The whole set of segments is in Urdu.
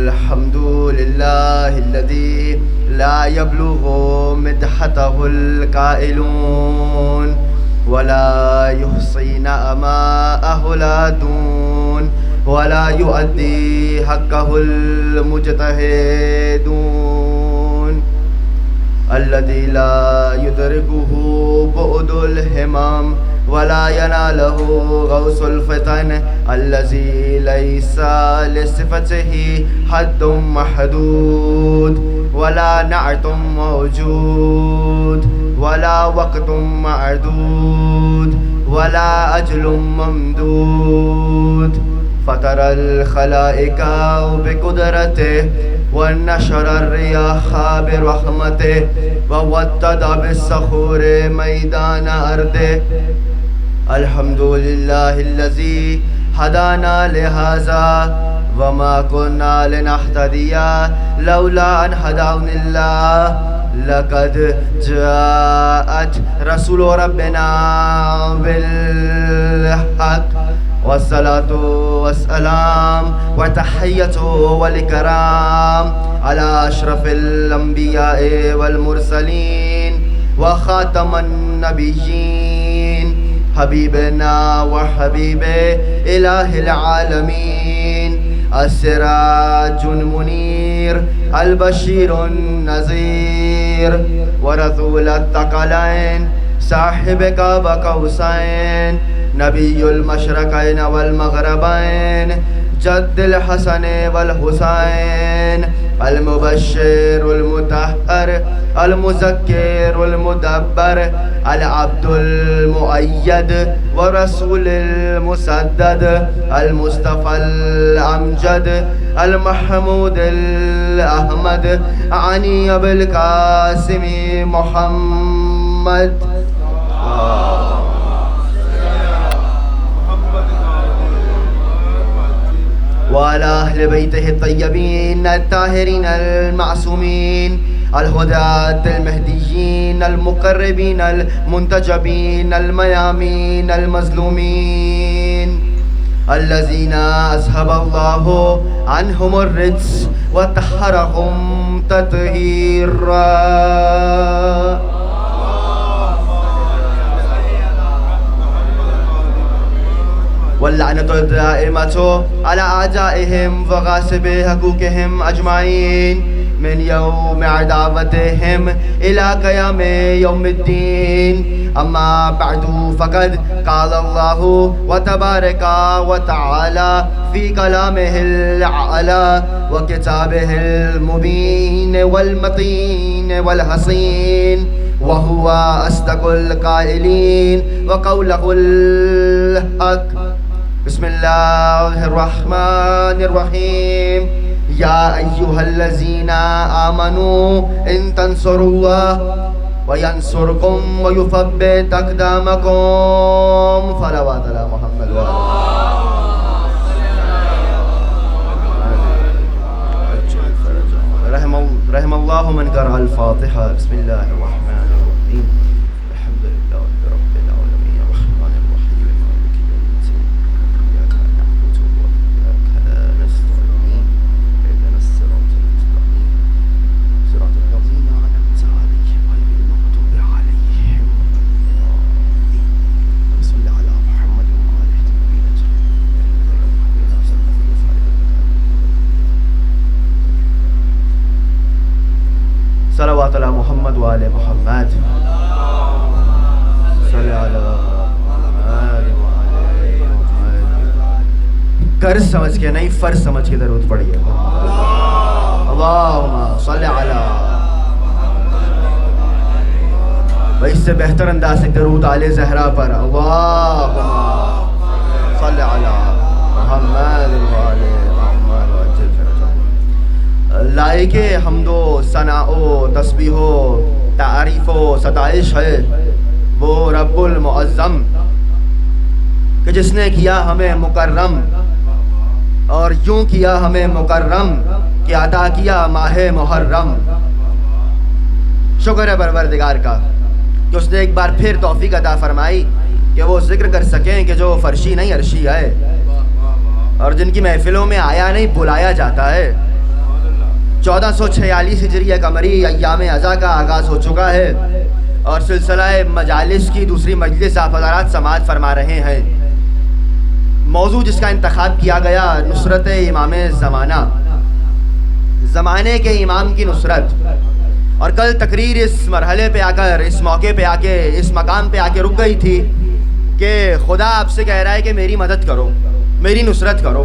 الحمد لله الذي لا يبلغ مدحته القائلون ولا يحصي نعماءه العادون ولا يؤدي حقه المجتهدون الذي لا يدركه بعد الهمم ولا يناله غوث الفتن الذي ليس لصفته حد محدود ولا نعت موجود ولا وقت معدود ولا أجل ممدود فطر الخلائق بقدرته ونشر الرياح برحمته ووطد بالصخور ميدان أرضه الحمد لله الذي هدانا لهذا وما كنا لنهتدي لولا أن هدانا الله لقد جاءت رسول ربنا بالحق والصلاة والسلام وتحية والكرام على أشرف الأنبياء والمرسلين وخاتم النبيين حبيبنا وحبيب إله العالمين السراج المنير البشير النذير ورسول الثقلين صاحب قاب قوسين نبي المشرقين والمغربين جد الحسن والحسين المبشر المطهر المذكر المدبر العبد المؤيد ورسول المسدد المصطفى الأمجد المحمود الأحمد عني بالقاسم محمد وعلى أهل بيته الطيبين الطاهرين المعصومين الهداة المهديين المقربين المنتجبين الميامين المظلومين الذين أذهب الله عنهم الرجس وطهرهم تطهيرا واللعنة الدائمة على أعدائهم وغاصب حقوقهم أجمعين من يوم عداوتهم إلى قيام يوم الدين أما بعد فقد قال الله وتبارك وتعالى في كلامه الأعلى وكتابه المبين والمتين والحصين وهو أصدق القائلين وقوله الحق بسم الله الرحمن الرحيم يا أيها الذين آمنوا إن تنصروا الله وينصركم ويثبت أقدامكم صلوات على محمد رحم الله من قرأ الفاتحة بسم الله الرحمن الرحيم الحمد لله رب العالمين الرحمن الرحيم مالك يوم الدين إياك نعبد وإياك نستعين اهدنا الصراط المستقيم صراط الذين أنعمت عليهم غير المغضوب عليهم صل على محمد وآله الطيبين صلوات على محمد وآل محمد صلی علی محمد وآل محمد قرض سمجھ کے نہیں فرض سمجھ کے درود پڑھیے اللہم صلی علی و اس سے بہتر انداز سے درود آل زہرا پر اللہم صلی علی محمد وآل محمد وعجل فرجهم لائق حمد و ثناء و تسبیح و تعریف و ستائش ہے وہ رب المعظم کہ جس نے کیا ہمیں مکرم اور یوں کیا ہمیں مکرم کہ عطا کیا ماہ محرم. شکر ہے پروردگار کا کہ اس نے ایک بار پھر توفیق عطا فرمائی کہ وہ ذکر کر سکیں کہ جو فرشی نہیں عرشی ہے اور جن کی محفلوں میں آیا نہیں بلایا جاتا ہے. 1446 ہجری قمری ایام ازاں کا آغاز ہو چکا ہے اور سلسلہ مجالس کی دوسری مجلس آپ حضرات سماعت فرما رہے ہیں۔ موضوع جس کا انتخاب کیا گیا نصرت امام زمانہ، زمانے کے امام کی نصرت۔ اور کل تقریر اس مرحلے پہ آ کر، اس موقع پہ آ کے، اس مقام پہ آ کے رک گئی تھی کہ خدا آپ سے کہہ رہا ہے کہ میری مدد کرو، میری نصرت کرو،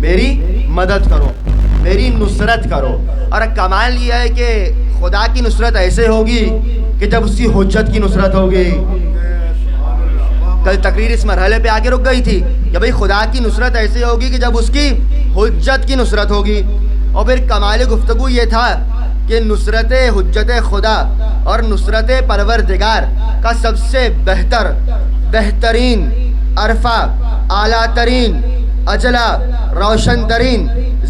میری مدد کرو، میری نصرت کرو۔ اور کمال یہ ہے کہ خدا کی نصرت ایسے ہوگی کہ جب اس کی حجت کی نصرت ہوگی۔ کل تقریر اس مرحلے پہ آ کے رک گئی تھی کہ بھئی خدا کی نصرت ایسے ہوگی کہ جب اس کی حجت کی نصرت ہوگی۔ اور پھر کمال گفتگو یہ تھا کہ نصرت حجت خدا اور نصرت پروردگار کا سب سے بہترین، عرفہ، اعلیٰ ترین، اجلا، روشن ترین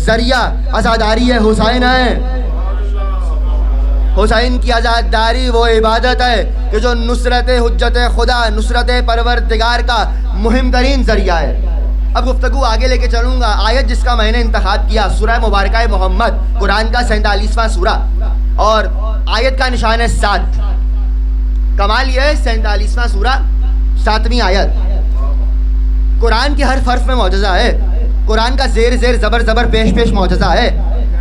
ذریعہ عزاداری حسین ہے۔ حسین کی عزاداری وہ عبادت ہے کہ جو نصرت حجت خدا، نصرت پروردگار کا مہم ترین ذریعہ ہے۔ اب گفتگو آگے لے کے چلوں گا۔ آیت جس کا میں نے انتخاب کیا سورہ مبارکہ محمد، قرآن کا 47واں سورہ، اور آیت کا نشان ہے 7۔ کمال یہ ہے 47واں سورہ 7ویں آیت، قرآن کی ہر حرف میں معجزہ ہے، قرآن کا زیر زیر زبر زبر پیش پیش معجزہ ہے،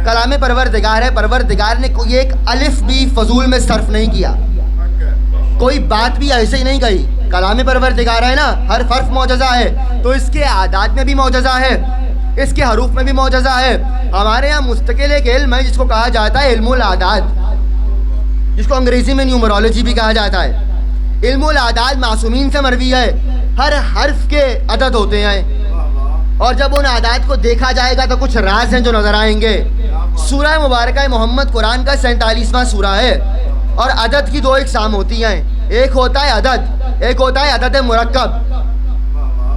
کلام پروردگار ہے۔ پروردگار نے کوئی ایک الف بھی فضول میں صرف نہیں کیا، کوئی بات بھی ایسے ہی نہیں کہی۔ کلام پروردگار ہے نا، ہر حرف معجزہ ہے، تو اس کے اعداد میں بھی معجزہ ہے، اس کے حروف میں بھی معجزہ ہے۔ ہمارے یہاں مستقل ایک علم ہے جس کو کہا جاتا ہے علم الاعداد، جس کو انگریزی میں نیومرولوجی بھی کہا جاتا ہے۔ علم الاعداد معصومین سے مروی ہے، ہر حرف کے عدد ہوتے ہیں، اور جب ان اعداد کو دیکھا جائے گا تو کچھ راز ہیں جو نظر آئیں گے۔ سورہ مبارکہ محمد قرآن کا 47واں سورہ ہے، اور عدد کی دو اقسام ہوتی ہیں، ایک ہوتا ہے عدد، ایک ہوتا ہے عدد مرکب۔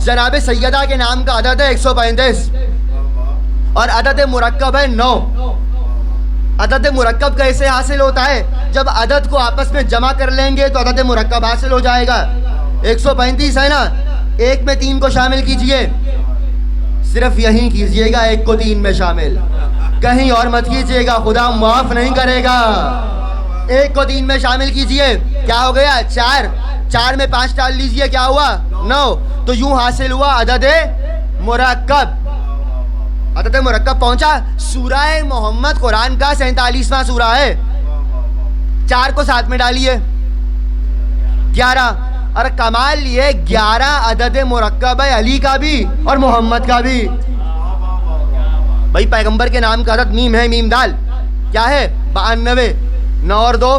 جناب سیدہ کے نام کا عدد ہے 135، اور عدد مرکب ہے 9۔ عدد مرکب کیسے حاصل ہوتا ہے؟ جب عدد کو آپس میں جمع کر لیں گے تو عدد مرکب حاصل ہو جائے گا۔ 135 ہے نا، ایک میں 3 کو شامل کیجئے، صرف یہیں کیجئے گا 1 کو 3 میں شامل، کہیں اور مت کیجئے گا، خدا معاف نہیں کرے گا۔ 1 کو 3 میں شامل کیجئے، کیا ہو گیا؟ 4، 4 میں 5 ڈال لیجئے، کیا ہوا؟ 9۔ تو یوں حاصل ہوا عدد مرکب، عدد مرکب پہنچا۔ سورہ محمد قرآن کا 47واں سورہ ہے، 4 کو 7 میں ڈالیے 11، اور کمال یہ 11 عدد مرکب ہے علی کا بھی اور محمد کا بھی۔ بھائی پیغمبر کے نام کا عدد میم ہے، میم دال کیا ہے؟ 92، 9 اور 2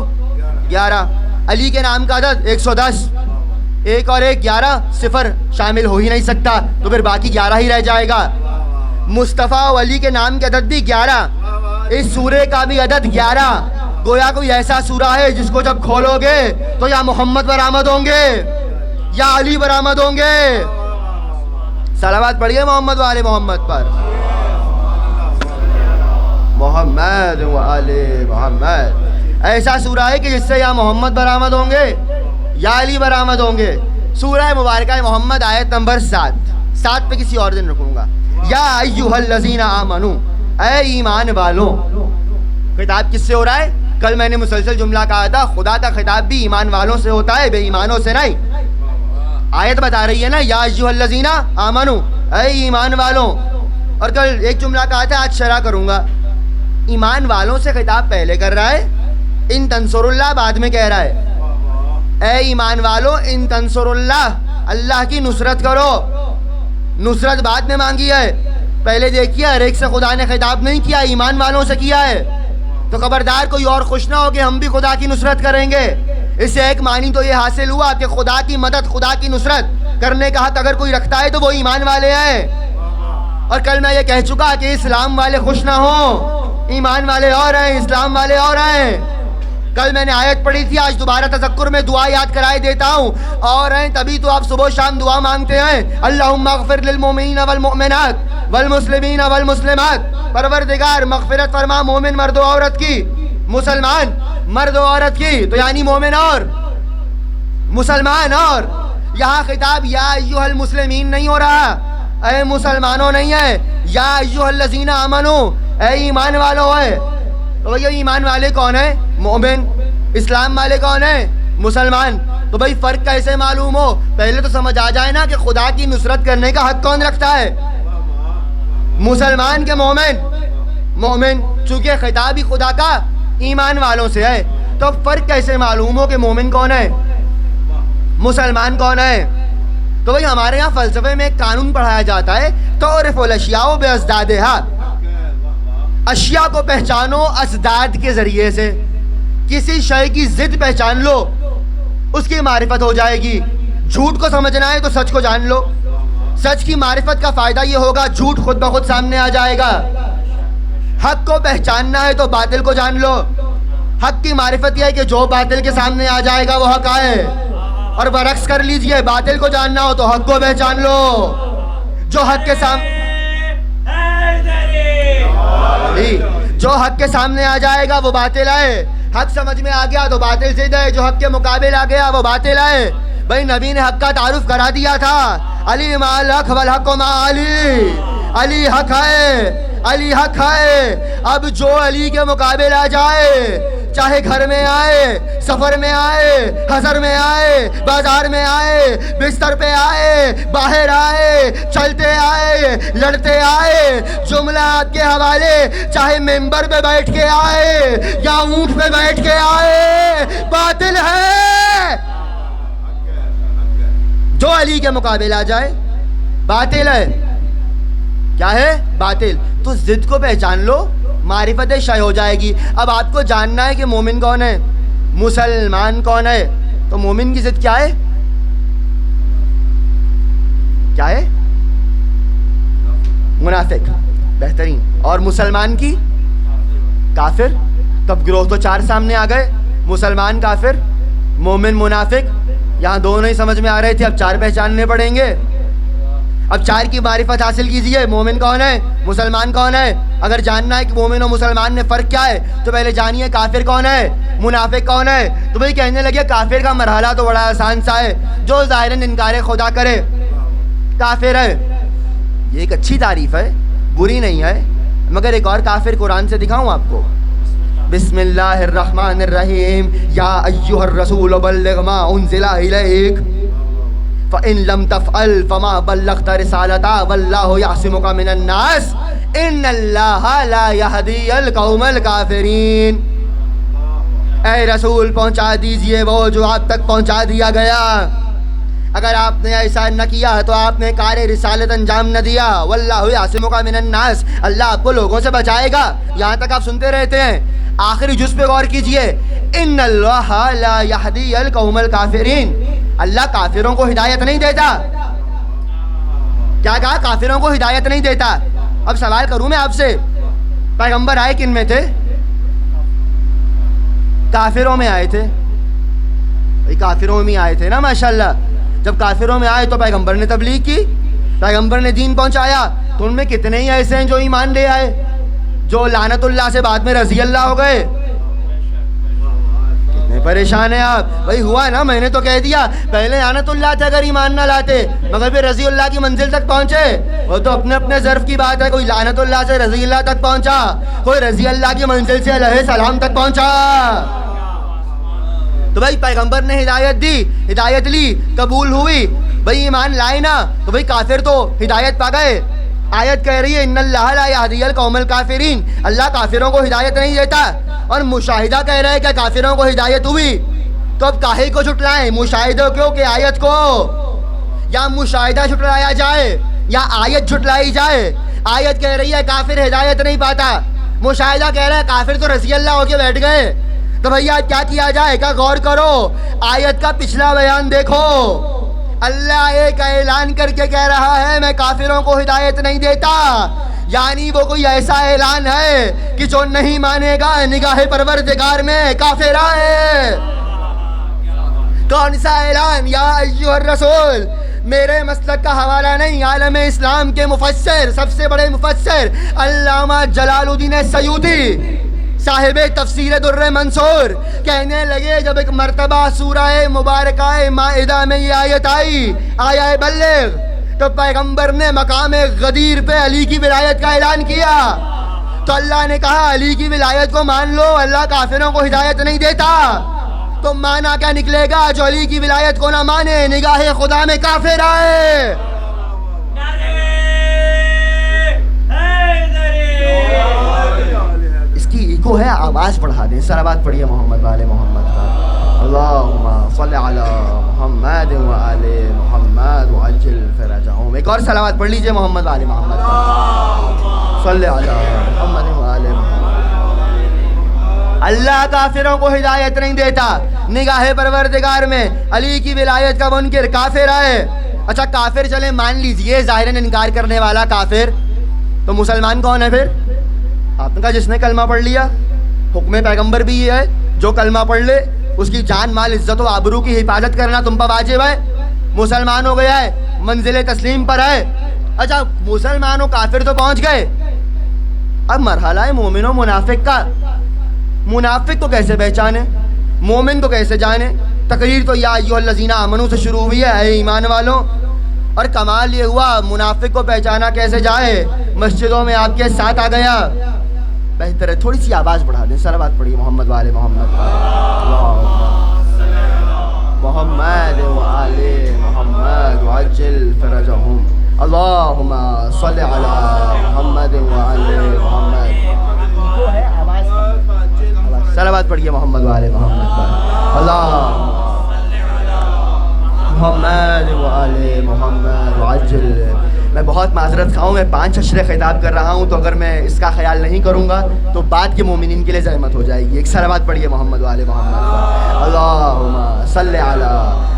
11۔ علی کے نام کا عدد 110، 1 اور 1 11، صفر شامل ہو ہی نہیں سکتا، تو پھر باقی 11 ہی رہ جائے گا۔ مصطفیٰ و علی کے نام کے عدد بھی 11، اس سورے کا بھی عدد 11۔ گویا کوئی ایسا سورہ ہے جس کو جب کھولو گے تو یا محمد برآمد ہوں گے یا علی برآمد ہوں گے۔ صلوات پڑھیے محمد و آل محمد پر، محمد و آل محمد۔ ایسا سورہ ہے کہ جس سے یا محمد برآمد ہوں گے یا علی برآمد ہوں گے۔ سورہ مبارکہ محمد آیت نمبر 7 پہ کسی اور دن رکھوں گا۔ یا ایھا الذین آمنو، اے ایمان والوں۔ خطاب کس سے ہو رہا ہے؟ کل میں نے مسلسل جملہ کہا تھا، خدا کا خطاب بھی ایمان والوں سے ہوتا ہے، بے ایمانوں سے نہیں۔ آیت بتا رہی ہے نا، یا ایھا الذین آمنو، اے ایمان والوں۔ اور کل ایک جملہ کہا تھا، آج شرح کروں گا۔ ایمان والوں سے خطاب پہلے کر رہا ہے، ان تنصر اللہ بعد میں کہہ رہا ہے۔ اے ایمان والوں، ان تنصر اللہ، اللہ کی نصرت کرو۔ نصرت بعد میں مانگی ہے، پہلے دیکھیے ہر ایک سے خدا نے خطاب نہیں کیا، ایمان والوں سے کیا ہے۔ تو خبردار کوئی اور خوش نہ ہو کہ ہم بھی خدا کی نصرت کریں گے۔ اس سے ایک معنی تو یہ حاصل ہوا کہ خدا کی مدد، خدا کی نصرت کرنے کا حق اگر کوئی رکھتا ہے تو وہ ایمان والے ہیں۔ اور کل میں یہ کہہ چکا کہ اسلام والے خوش نہ ہوں، ایمان والے اور ہیں، اسلام والے اور ہیں۔ کل میں نے آیت پڑھی تھی، آج دوبارہ تذکر میں دعا یاد کرائے دیتا ہوں، اور ہیں تبھی تو آپ صبح و شام دعا مانگتے ہیں، اللہم اغفر للمؤمنین والمؤمنات والمسلمین والمسلمات۔ پروردگار مغفرت فرما مومن مرد و عورت کی، مسلمان مرد و عورت کی، تو یعنی مومن اور مسلمان۔ اور یہاں خطاب یا ایھا المسلمین نہیں ہو رہا، اے مسلمانوں نہیں ہے، یا ایھا الذین آمنو، اے ایمان والوں ہے. تو بھائی ایمان والے کون ہیں؟ مومن. اسلام والے کون ہیں؟ مسلمان. تو بھائی فرق کیسے معلوم ہو؟ پہلے تو سمجھ آ جائے نا کہ خدا کی نصرت کرنے کا حق کون رکھتا ہے؟ مسلمان کے مومن. مومن چونکہ خطاب ہی خدا کا ایمان والوں سے ہے، تو فرق کیسے معلوم ہو کہ مومن کون ہے مسلمان کون ہے؟ تو بھائی ہمارے یہاں فلسفے میں ایک قانون پڑھایا جاتا ہے، تعرف الاشیاء بازدادہا، اشیاء کو پہچانو ازداد کے ذریعے سے. کسی شے کی ضد پہچان لو، اس کی معرفت ہو جائے گی. جھوٹ کو سمجھنا ہے تو سچ کو جان لو، سچ کی معرفت کا فائدہ یہ ہوگا جھوٹ خود بخود سامنے آ جائے گا. حق کو پہچاننا ہے تو باطل کو جان لو. حق کی معرفت یہ ہے کہ جو باطل کے سامنے آ جائے گا وہ حق ہے، اور برعکس کر لیجئے، باطل کو جاننا ہو تو حق کو پہچان لو. جو حق کے سامنے جو حق کے سامنے آ جائے گا وہ باطل ہے. حق سمجھ میں آ گیا تو باطل ضد ہے، جو حق کے مقابل آ گیا وہ باطل ہے. بھائی نبی نے حق کا تعارف کرا دیا تھا، علی مع الحق والحق مع علی. علی حق ہے، علی حق ہے. اب جو علی کے مقابل آ جائے، چاہے گھر میں آئے، سفر میں آئے، حضر میں آئے، بازار میں آئے، بستر پہ آئے، باہر آئے، چلتے آئے، لڑتے آئے، جملہ آپ کے حوالے، چاہے ممبر پہ بیٹھ کے آئے یا اونٹ پہ بیٹھ کے آئے، باطل ہے. جو علی کے مقابل آ جائے باطل ہے. کیا ہے؟ باطل. تو ضد کو پہچان لو، معرفت شے ہو جائے گی. اب آپ کو جاننا ہے کہ مومن کون ہے، مسلمان کون ہے. تو مومن کی ضد کیا ہے؟ کیا ہے؟ منافق. بہترین. اور مسلمان کی؟ کافر. تب گروہ تو چار سامنے آ گئے، مسلمان کافر، مومن منافق. یہاں دونوں ہی سمجھ میں آ رہے تھے، اب چار پہچاننے پڑیں گے. اب چار کی معرفت حاصل کیجئے. مومن کون ہے، مسلمان کون ہے. اگر جاننا ہے کہ مومن اور مسلمان میں فرق کیا ہے تو پہلے جانیے کافر کون ہے، منافق کون ہے. تو بھئی کہنے لگے کافر کا مرحلہ تو بڑا آسان سا ہے، جو ظاہراً انکار خدا کرے کافر ہے. یہ ایک اچھی تعریف ہے، بری نہیں ہے، مگر ایک اور کافر قرآن سے دکھاؤں آپ کو. بسم اللہ الرحمن الرحیم. یا ایھا الرسول بلغ ما انزل الیک فَإِن لَمْ تَفْعَلْ فَمَا بَلَّغْتَ رِسَالَتَهُ وَاللَّهُ يَعْصِمُكَ مِنَ النَّاسِ إِنَّ اللَّهَ لَا يَهْدِي الْقَوْمَ الْكَافِرِينَ. اے رسول پہنچا دیجئے وہ جو آپ تک پہنچا دیا گیا. اگر آپ نے ایسا نہ کیا تو آپ نے کار رسالت انجام نہ دیا. وَاللَّهُ يَعْصِمُكَ مِنَ النَّاسِ، اللہ آپ کو لوگوں سے بچائے گا. یہاں تک آپ سنتے رہتے ہیں، آخری جز پہ غور کیجئے. إِنَّ اللَّهَ لَا يَهْدِي الْقَوْمَ الْكَافِرِينَ. اللہ کافروں کو ہدایت نہیں دیتا. کیا کہا؟ کافروں کو ہدایت نہیں دیتا. اب سوال کروں میں آپ سے، پیغمبر آئے کن میں تھے؟ کافروں میں آئے تھے. کافروں میں آئے تھے نا، ماشاءاللہ. جب کافروں میں آئے تو پیغمبر نے تبلیغ کی، پیغمبر نے دین پہنچایا. تو ان میں کتنے ہی ایسے ہیں جو ایمان لے آئے، جو لعنت اللہ سے بعد میں رضی اللہ ہو گئے. پریشان ہیں آپ. بھائی ہوا نا، میں نے تو کہہ دیا پہلے لعنت اللہ تھے اگر ایمان نہ لاتے، مگر پھر رضی اللہ کی منزل تک پہنچے. وہ تو اپنے اپنے ظرف کی بات ہے. کوئی لعنت اللہ سے رضی اللہ تک پہنچا، کوئی رضی اللہ کی منزل سے علیہ السلام تک پہنچا. تو بھائی پیغمبر نے ہدایت دی، ہدایت لی، قبول ہوئی، بھائی ایمان لائے نا، تو بھائی کافر تو ہدایت پا گئے. آیت کہہ رہی ہے ان اللہ لا یہدی القوم الکافرین، اللہ کافروں کو ہدایت نہیں دیتا. اور مشاہدہ کہہ رہے ہیں کہ کافروں کو ہدایت ہوئی. تو اب کاہے کو جھٹلائیں؟ مشاہدہ کیوں کہ آیت کو؟ یا مشاہدہ جھٹلایا جائے یا آیت جھٹلائی جائے. آیت کہہ رہی ہے کافر ہدایت نہیں پاتا، مشاہدہ کہہ رہا ہے کافر تو رضی اللہ ہو کے بیٹھ گئے. تو بھیا کیا کیا جائے؟ کیا غور کرو، آیت کا پچھلا بیان دیکھو. اللہ ایک اعلان کر کے کہہ رہا ہے میں کافروں کو ہدایت نہیں دیتا، یعنی وہ کوئی ایسا اعلان ہے کہ جو نہیں مانے گا نگاہ پروردگار میں کافر ہے. کون سا اعلان؟ یا ایھا الرسول. میرے مسلک کا حوالہ نہیں، عالم اسلام کے مفسر، سب سے بڑے مفسر علامہ جلال الدین سیوطی صاحب تفسیر در منصور کہنے لگے جب ایک مرتبہ سورہ مبارکہ مائدہ میں یہ آیت آئی، آیا بلغ، تو پیغمبر نے مقام غدیر پہ علی کی ولایت کا اعلان کیا. تو تو اللہ نے کہا علی کی ولایت کو مان لو، اللہ کافروں کو ہدایت نہیں دیتا۔ تو مانا کیا نکلے گا؟ جو علی کی ولایت کو نہ مانے نگاہ خدا میں کافر آئے۔ اس کی ایکو ہے، آواز بڑھا دیں، صلوات پڑھیے محمد والے محمد کا۔ اللہم صلی علی محمد وآل محمد وعجل فرجہم۔ ایک اور صلوات پڑھ لیجئے محمد والے محمد کا۔ صلی علی محمد وآل محمد۔ اللہ کافروں کو ہدایت نہیں دیتا، نگاہ پروردگار میں علی کی ولایت کا منکر کافر آئے۔ اچھا کافر چلے مان لیجئے، ظاہراً انکار کرنے والا کافر، تو مسلمان کون ہے پھر؟ آپ نے کہا جس نے کلمہ پڑھ لیا، حکم پیغمبر بھی یہ ہے جو کلمہ پڑھ لے اس کی جان مال عزت و آبرو کی حفاظت کرنا تم پر واجب ہے، مسلمان ہو گیا ہے، منزل تسلیم پر ہے۔ اچھا مسلمان و کافر تو پہنچ گئے، اب مرحلہ ہے مومن و منافق کا۔ منافق کو کیسے پہچانے، مومن کو کیسے جانے؟ تقریر تو یا ایھا الذین آمنوا سے شروع ہوئی ہے، اے ایمان والوں، اور کمال یہ ہوا منافق کو پہچانا کیسے جائے؟ مسجدوں میں آپ کے ساتھ آ گیا۔ بہتر ہے تھوڑی سی آواز بڑھا دیں، صلوات پڑھیے محمد والے محمد، محمد وآل محمد وعجل فرجہم، اللہم صلی علی محمد وآل محمد۔ صلوات پڑھیے محمد والے محمد پر، اللہم محمد وآل محمد وعجل۔ میں بہت معذرت خواہ ہوں، میں 5 اشرے خطاب کر رہا ہوں، تو اگر میں اس کا خیال نہیں کروں گا تو بعد کے مومنین کے لیے زحمت ہو جائے گی۔ ایک صلوات پڑھیے محمد والے محمد پر، اللہم صلی علی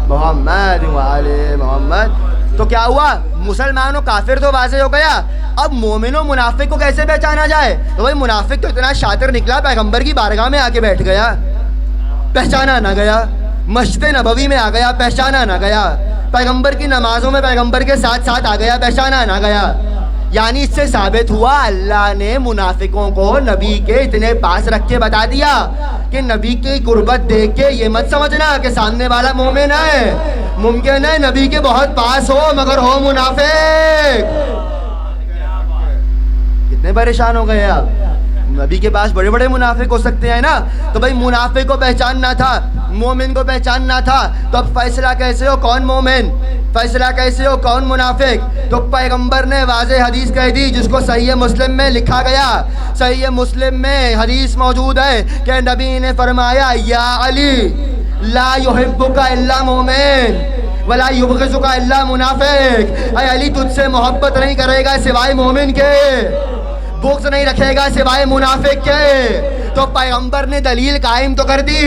محمد وآل محمد۔ تو کیا ہوا؟ مسلمان و کافر تو واضح ہو گیا، اب مومن و منافق کو کیسے پہچانا جائے؟ تو بھائی منافق تو اتنا شاطر نکلا، پیغمبر کی بارگاہ میں آ کے بیٹھ گیا، پہچانا نہ گیا، مسجد نبوی میں آ گیا، پہچانا نہ گیا، پیغمبر کی نمازوں میں پیغمبر کے ساتھ ساتھ آ گیا، پہچانا نہ گیا۔ یعنی اس سے ثابت ہوا اللہ نے منافقوں کو نبی کے اتنے پاس رکھ کے بتا دیا کہ نبی کی قربت دیکھ کے یہ مت سمجھنا کہ سامنے والا مومن ہے، ممکن ہے نبی کے بہت پاس ہو مگر ہو منافق۔ کتنے پریشان ہو گئے آپ؟ نبی کے پاس بڑے بڑے منافق ہو سکتے ہیں نا، تو بھائی منافق کو پہچاننا تھا، مومن کو پہچاننا تھا، تو اب فیصلہ کیسے ہو کون مومن، فیصلہ کیسے ہو کون منافق؟ تو پیغمبر نے واضح حدیث کہہ دی جس کو صحیح مسلم میں لکھا گیا۔ صحیح مسلم میں حدیث موجود ہے کہ نبی نے فرمایا یا علی لا یحبک الا مومن ولا یبغضک الا منافق۔ اے علی تجھ سے محبت نہیں کرے گا سوائے مومن کے، بغض نہیں رکھے گا سوائے منافق کے۔ تو پیغمبر نے دلیل قائم تو کر دی،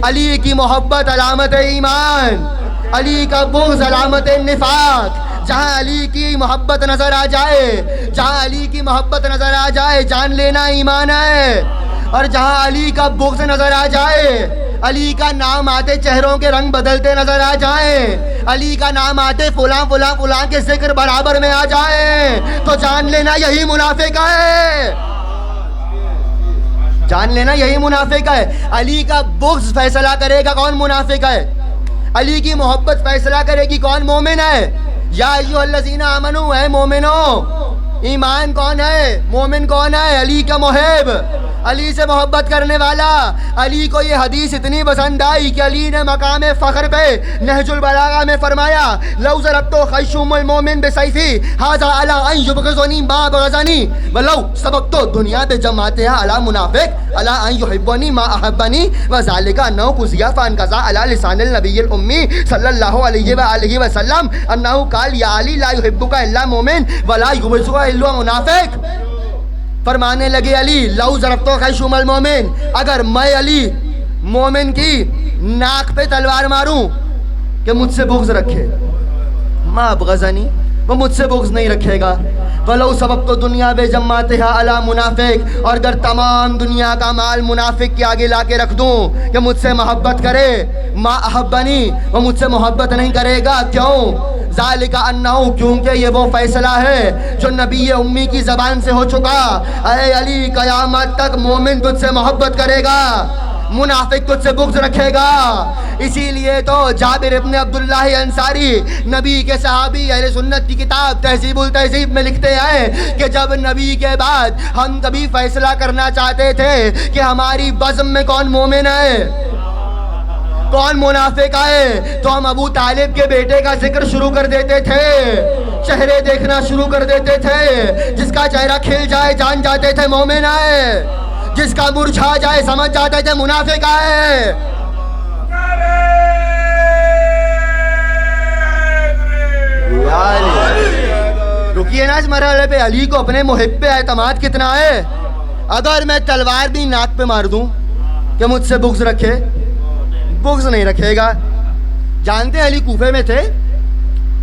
علی کی محبت علامت ایمان، علی کا بغض علامت نفاق۔ جہاں علی کی محبت نظر آ جائے، جہاں علی کی محبت نظر آ جائے جان لینا ایمان ہے، اور جہاں علی کا بغض نظر آ جائے، علی کا نام آتے چہروں کے رنگ بدلتے نظر آ جائیں، علی کا نام آتے فلاں فلاں فلاں کے ذکر برابر میں آ جائیں، تو جان لینا یہی منافق ہے، جان لینا یہی منافق ہے۔ علی کا بغض فیصلہ کرے گا کون منافق ہے، علی کی محبت فیصلہ کرے گی کون مومن ہے۔ یا ایھا الذین آمنوا، اے مومنو، ایمان کون ہے، مومن کون ہے؟ علی کا محب، علی سے محبت کرنے والا۔ علی کو یہ حدیث اتنی پسند آئی کہ علی نے مقام فخر پہ نہج البلاغہ میں فرمایا لو ضربت خیشوم المومن بسیفی ھذا علی ان یبغضنی ما بغضنی ولو سبقت دنیا بجماعتها علی منافق علی ان یحبنی ما احبنی وذلک انه قضی فان قضا علی لسان النبی الامی صلی اللہ علیہ وآلہ وسلم انه قال یا علی لا یحبک الا مومن ولا یبغضک الا منافق۔ فرمانے لگے علی لو ضربت خیشوم المومن، اگر میں علی مومن کی ناک پہ تلوار ماروں کہ مجھ سے بغض رکھے، ما ابغضنی، وہ مجھ سے بغض نہیں رکھے گا، ولو سبقت دنیا بجماعتها علی منافق، اور اگر تمام دنیا کا مال منافق کے آگے لا کے رکھ دوں کہ مجھ سے محبت کرے، ما احبنی، وہ مجھ سے محبت نہیں کرے گا۔ کیوں؟ ذالک انہو، کیونکہ یہ وہ فیصلہ ہے جو نبی امی کی زبان سے ہو چکا، اے علی قیامت تک مومن تجھ سے محبت کرے گا، منافق تجھ سے بغض رکھے گا. اسی لیے تو جابر ابن عبداللہ انصاری نبی کے صحابی اہل سنت کی کتاب تہذیب التہذیب میں لکھتے ہیں کہ جب نبی کے بعد ہم کبھی فیصلہ کرنا چاہتے تھے کہ ہماری بزم میں کون مومن ہے کون منافق ہے تو ہم ابو طالب کے بیٹے کا ذکر شروع کر دیتے تھے, چہرے دیکھنا شروع کر دیتے تھے. جس کا چہرہ کھل جائے جان جاتے تھے مومن ہے, جس کا مرجھا جائے سمجھ جاتے تھے منافق ہے. رکیے نا اس مرحلے پہ, علی کو اپنے محب پہ اعتماد کتنا ہے. اگر میں تلوار بھی ناک پہ مار دوں کہ مجھ سے بغض رکھے, بغض نہیں رکھے گا. جانتے ہیں علی کوفے میں تھے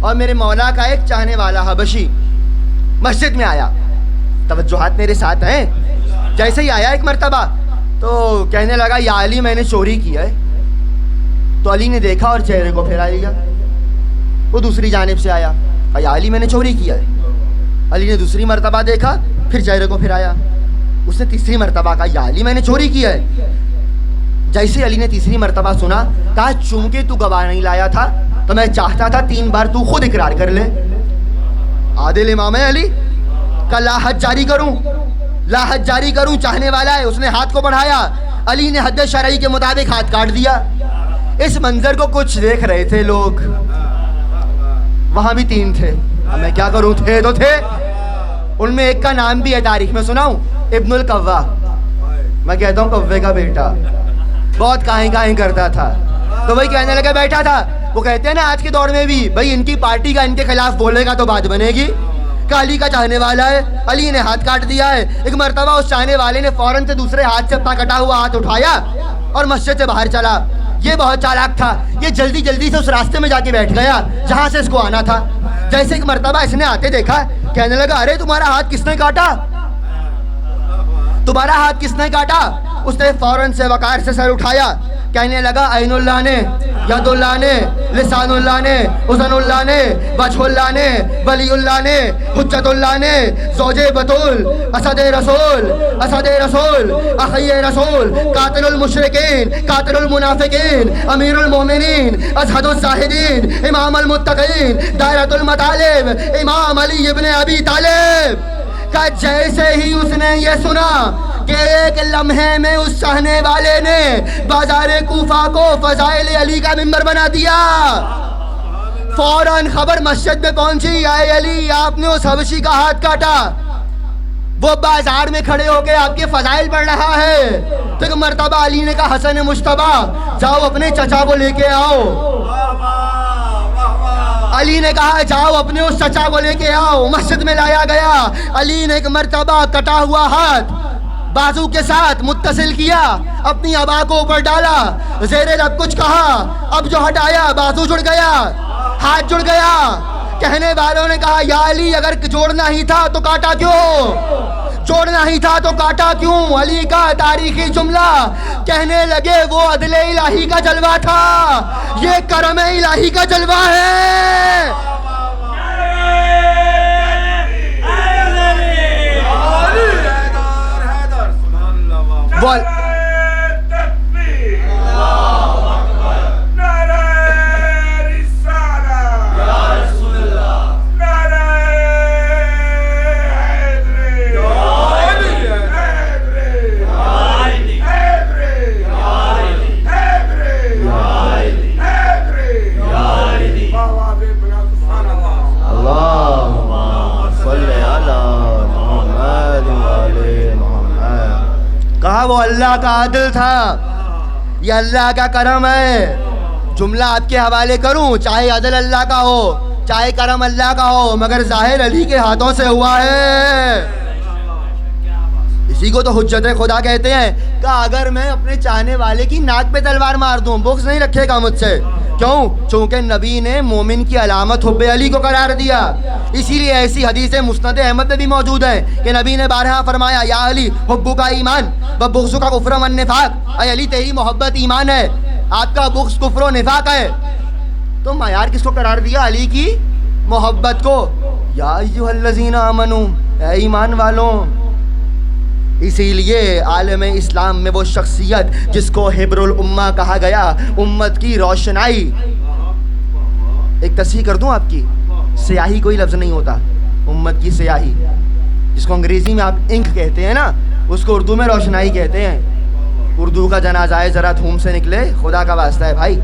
اور میرے مولا کا ایک چاہنے والا حبشی مسجد میں آیا. توجہات میرے ساتھ ہیں. جیسے ہی آیا ایک مرتبہ تو کہنے لگا یا علی میں نے چوری کی ہے. تو علی نے دیکھا اور چہرے کو پھیرا لیا. وہ دوسری جانب سے آیا, یا علی میں نے چوری کیا ہے. علی نے دوسری مرتبہ دیکھا پھر چہرے کو پھرایا. اس نے تیسری مرتبہ کہا یا علی میں نے چوری کیا ہے. جیسے علی نے تیسری مرتبہ سنا کہا چونکہ تو گواہ نہیں لایا تھا تو میں چاہتا تھا 3 بار تو خود اقرار کر لے. عادل امام ہے علی کا لا حد جاری کروں, لا حد جاری کروں, چاہنے والا ہے. اس نے ہاتھ کو بڑھایا, علی نے حد شرعی کے مطابق ہاتھ کاٹ دیا. اس منظر کو کچھ دیکھ رہے تھے لوگ, وہاں بھی 3 تھے. اب میں کیا کروں, تھے تو تھے. ان میں ایک کا نام بھی ہے تاریخ میں سناؤں, ابن القوا. میں کہتا ہوں کوے کا بیٹا, بہت کائیں کرتا تھا. تو وہی کہنے لگا بیٹھا تھا. وہ کہتے ہیں نا آج کے دور میں بھی بھائی ان کی پارٹی کا ان کے خلاف بولے گا تو بات بنے گی. کہ علی کا چاہنے والا ہے, علی نے ہاتھ کاٹ دیا ہے. ایک مرتبہ اس چاہنے والے نے فوراً سے دوسرے ہاتھ سے اپنا کٹا ہوا ہاتھ اٹھایا اور مسجد سے باہر چلا. یہ بہت چالاک تھا, یہ جلدی جلدی سے اس راستے میں جا کے بیٹھ گیا جہاں سے اس کو آنا تھا. جیسے ایک مرتبہ اس نے آتے دیکھا, کہنے لگا ارے تمہارا ہاتھ کس نے کاٹا, تمہارا ہاتھ کس نے کاٹا. اس نے فوراً سے وقار سے سر اٹھایا, کہنے لگا عین اللہ نے, ید اللہ نے, لسان اللہ نے, اذن اللہ نے, وجہ اللہ نے, ولی اللہ نے, حجت اللہ نے, زوج بطول, اسد رسول, اسد رسول, اخی رسول, قاتل المشرکین, قاتل المنافقین, امیر المومنین, ازہد الزاہدین, امام المتقین, دائرۃ المطالب, امام علی ابن ابی طالب. کہ جیسے ہی اس نے یہ سنا کہ ایک لمحے میں اس چاہنے والے نے بازار کوفہ کو فضائل علی کا ممبر بنا دیا, فوراً خبر مسجد میں پہنچی, اے علی آپ نے اس حبشی کا ہاتھ کاٹا. وہ بازار میں کھڑے ہو کے آپ کے فضائل پڑھ رہا ہے. تو ایک مرتبہ علی نے کہا حسن مجتبیٰ جاؤ اپنے چچا کو لے کے آؤ. علی نے کہا جاؤ اپنے اس چچا کو لے کے آؤ. مسجد میں لایا گیا. علی نے ایک مرتبہ کٹا ہوا ہاتھ بازو کے ساتھ متصل کیا, اپنی ابا کو اوپر ڈالا, زیر لب کچھ کہا, اب جو ہٹایا بازو جڑ گیا, ہاتھ جڑ گیا. کہنے والوں نے کہا یا علی اگر جوڑنا ہی تھا تو کاٹا کیوں, جوڑنا ہی تھا تو کاٹا کیوں. علی کا تاریخی جملہ, کہنے لگے وہ عدل الہی کا جلوہ تھا, یہ کرم الہی کا جلوہ ہے. بول وہ اللہ کا عدل تھا, یہ اللہ کا کرم ہے. جملہ آپ کے حوالے کروں, چاہے عدل اللہ کا ہو چاہے کرم اللہ کا ہو, مگر ظاہر علی کے ہاتھوں سے ہوا ہے. اسی کو تو حجت خدا کہتے ہیں. کہ اگر میں اپنے چاہنے والے کی ناک پہ تلوار مار دوں بغض نہیں رکھے گا مجھ سے. کیوں؟ چونکہ نبی نے مومن کی علامت حب علی کو قرار دیا. اسی لیے ایسی حدیث مسند احمد میں بھی موجود ہے کہ نبی نے بارہا فرمایا یا علی حبو کا ایمان و بغض کا کفر و نفاق. اے علی تیری محبت ایمان ہے, آپ کا بغض کفر و نفاق ہے. تو معیار کس کو قرار دیا؟ علی کی محبت کو. یا ایھا الذین آمنو, اے ایمان والوں, اسی لیے عالم اسلام میں وہ شخصیت جس کو حبر الامہ کہا گیا، امت کی روشنائی. ایک تصحیح کر دوں آپ کی، سیاہی کوئی لفظ نہیں ہوتا، امت کی سیاہی جس کو انگریزی میں آپ انک کہتے ہیں نا، اس کو اردو میں روشنائی کہتے ہیں. اردو کا جنازہ ہے، ذرا دھوم سے نکلے، خدا کا واسطہ ہے بھائی.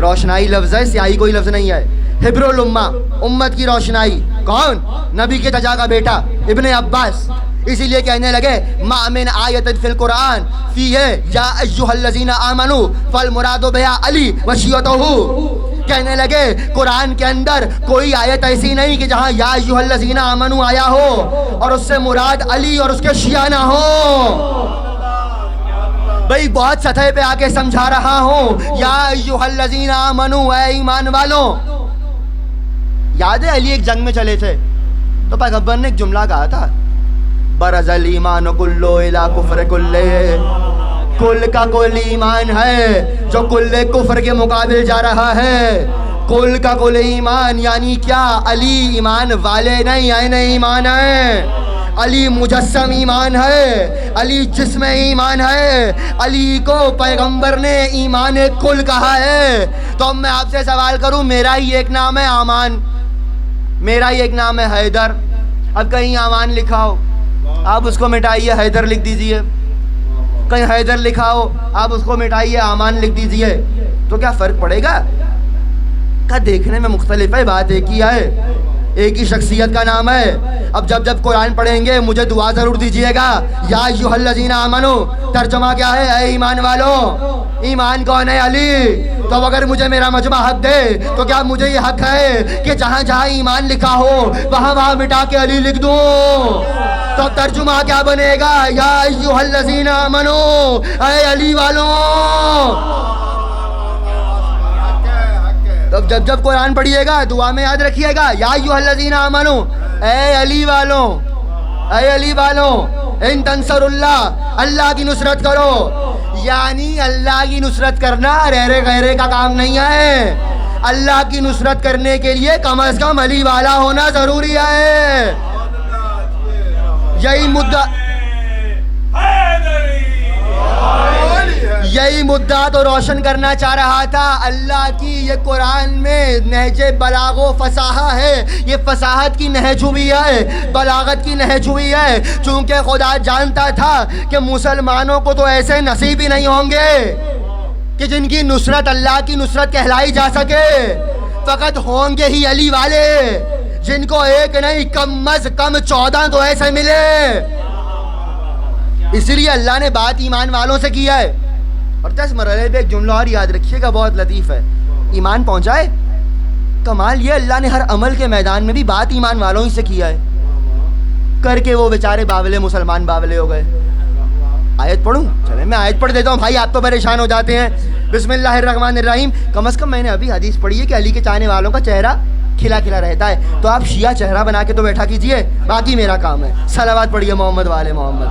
روشنائی لفظ ہے، سیاہی کوئی لفظ نہیں ہے. حبر الامہ، امت کی روشنائی. کون؟ نبی کے چچا کا بیٹا ابن عباس. اسی لیے کہنے لگے ما من آیت فی القرآن فی ہے یا ایھا الذین آمنوا فالمراد بہا علی و شیعتہ. کہنے لگے قرآن کے اندر کوئی آیت ایسی نہیں کہ جہاں یا ایھا الذین آمنوا آیا ہو اور اس سے مراد علی اور اس کے شیعہ نہ ہو. بھئی بہت سطح پہ آ کے سمجھا رہا ہوں، یا ایھا الذین آمنوا، اے ایمان والوں. یاد ہے علی ایک جنگ میں چلے تھے تو پیغمبر نے ایک جملہ کہا تھا، برز الایمان کلو الی کفر کلہ. کل کا کل ایمان ہے جو کل کفر کے مقابل جا رہا ہے. کل کا کل ایمان یعنی کیا؟ علی ایمان والے نہیں، عین ایمان ہے. علی مجسم ایمان ہے، علی جسم ایمان ہے. علی کو پیغمبر نے ایمان کل کہا ہے. تو اب میں آپ سے سوال کروں، میرا ہی ایک نام ہے آمان، میرا ہی ایک نام ہے حیدر. اب کہیں آمان لکھا ہو آپ اس کو مٹائیے، حیدر لکھ دیجئے. کہیں حیدر لکھا ہو آپ اس کو مٹائیے، آمان لکھ دیجئے. تو کیا فرق پڑے گا؟ کیا دیکھنے میں مختلف ہے، بات ایک ہی ہے، ایک ہی شخصیت کا نام ہے. اب جب قرآن پڑھیں گے مجھے دعا ضرور دیجئے گا، یا ایھا الذین آمنوا ترجمہ کیا ہے؟ اے ایمان والوں. ایمان کون ہے؟ علی. تو اب اگر مجھے میرا مجمع حق دے تو کیا مجھے یہ حق ہے کہ جہاں جہاں ایمان لکھا ہو وہاں وہاں مٹا کے علی لکھ دوں؟ تو ترجمہ کیا بنے گا؟ یا ایھا الذین آمنوا، اے علی والوں. تب جب قرآن پڑھیے گا دعا میں یاد رکھیے گا، یا ایھا الذین آمنوا، اے علی والوں، اے علی والوں. ان تنصر اللہ، اللہ کی نصرت کرو. یعنی اللہ کی نصرت کرنا رہرے غیرے کا کام نہیں ہے. اللہ کی نصرت کرنے کے لیے کم از کم علی والا ہونا ضروری ہے. یہی مدعا تو روشن کرنا چاہ رہا تھا. اللہ کی یہ قرآن میں نہج بلاغ و فصاحت ہے، یہ فصاحت کی نہج ہوئی ہے، بلاغت کی نہج ہوئی ہے. چونکہ خدا جانتا تھا کہ مسلمانوں کو تو ایسے نصیب ہی نہیں ہوں گے کہ جن کی نصرت اللہ کی نصرت کہلائی جا سکے. فقط ہوں گے ہی علی والے جن کو ایک نہیں کم از کم 14 تو ایسے ملے. اسی لیے اللہ نے بات ایمان والوں سے کیا ہے. اور اس مرحلے پہ ایک جملہ اور یاد رکھیے گا، بہت لطیف ہے. ایمان پہنچائے، کمال یہ اللہ نے ہر عمل کے میدان میں بھی بات ایمان والوں ہی سے کیا ہے. کر کے وہ بیچارے باولے مسلمان باولے ہو گئے. آیت پڑھوں؟ چلیں میں آیت پڑھ دیتا ہوں بھائی، آپ تو پریشان ہو جاتے ہیں. بسم اللہ الرحمن الرحیم. کم از کم میں نے ابھی حدیث پڑھی ہے کہ علی کے چاہنے والوں کا چہرہ کھلا کھلا رہتا ہے. تو آپ شیعہ چہرہ بنا کے تو بیٹھا کیجئے، باقی میرا کام ہے. صلوات پڑھیے محمد والے محمد.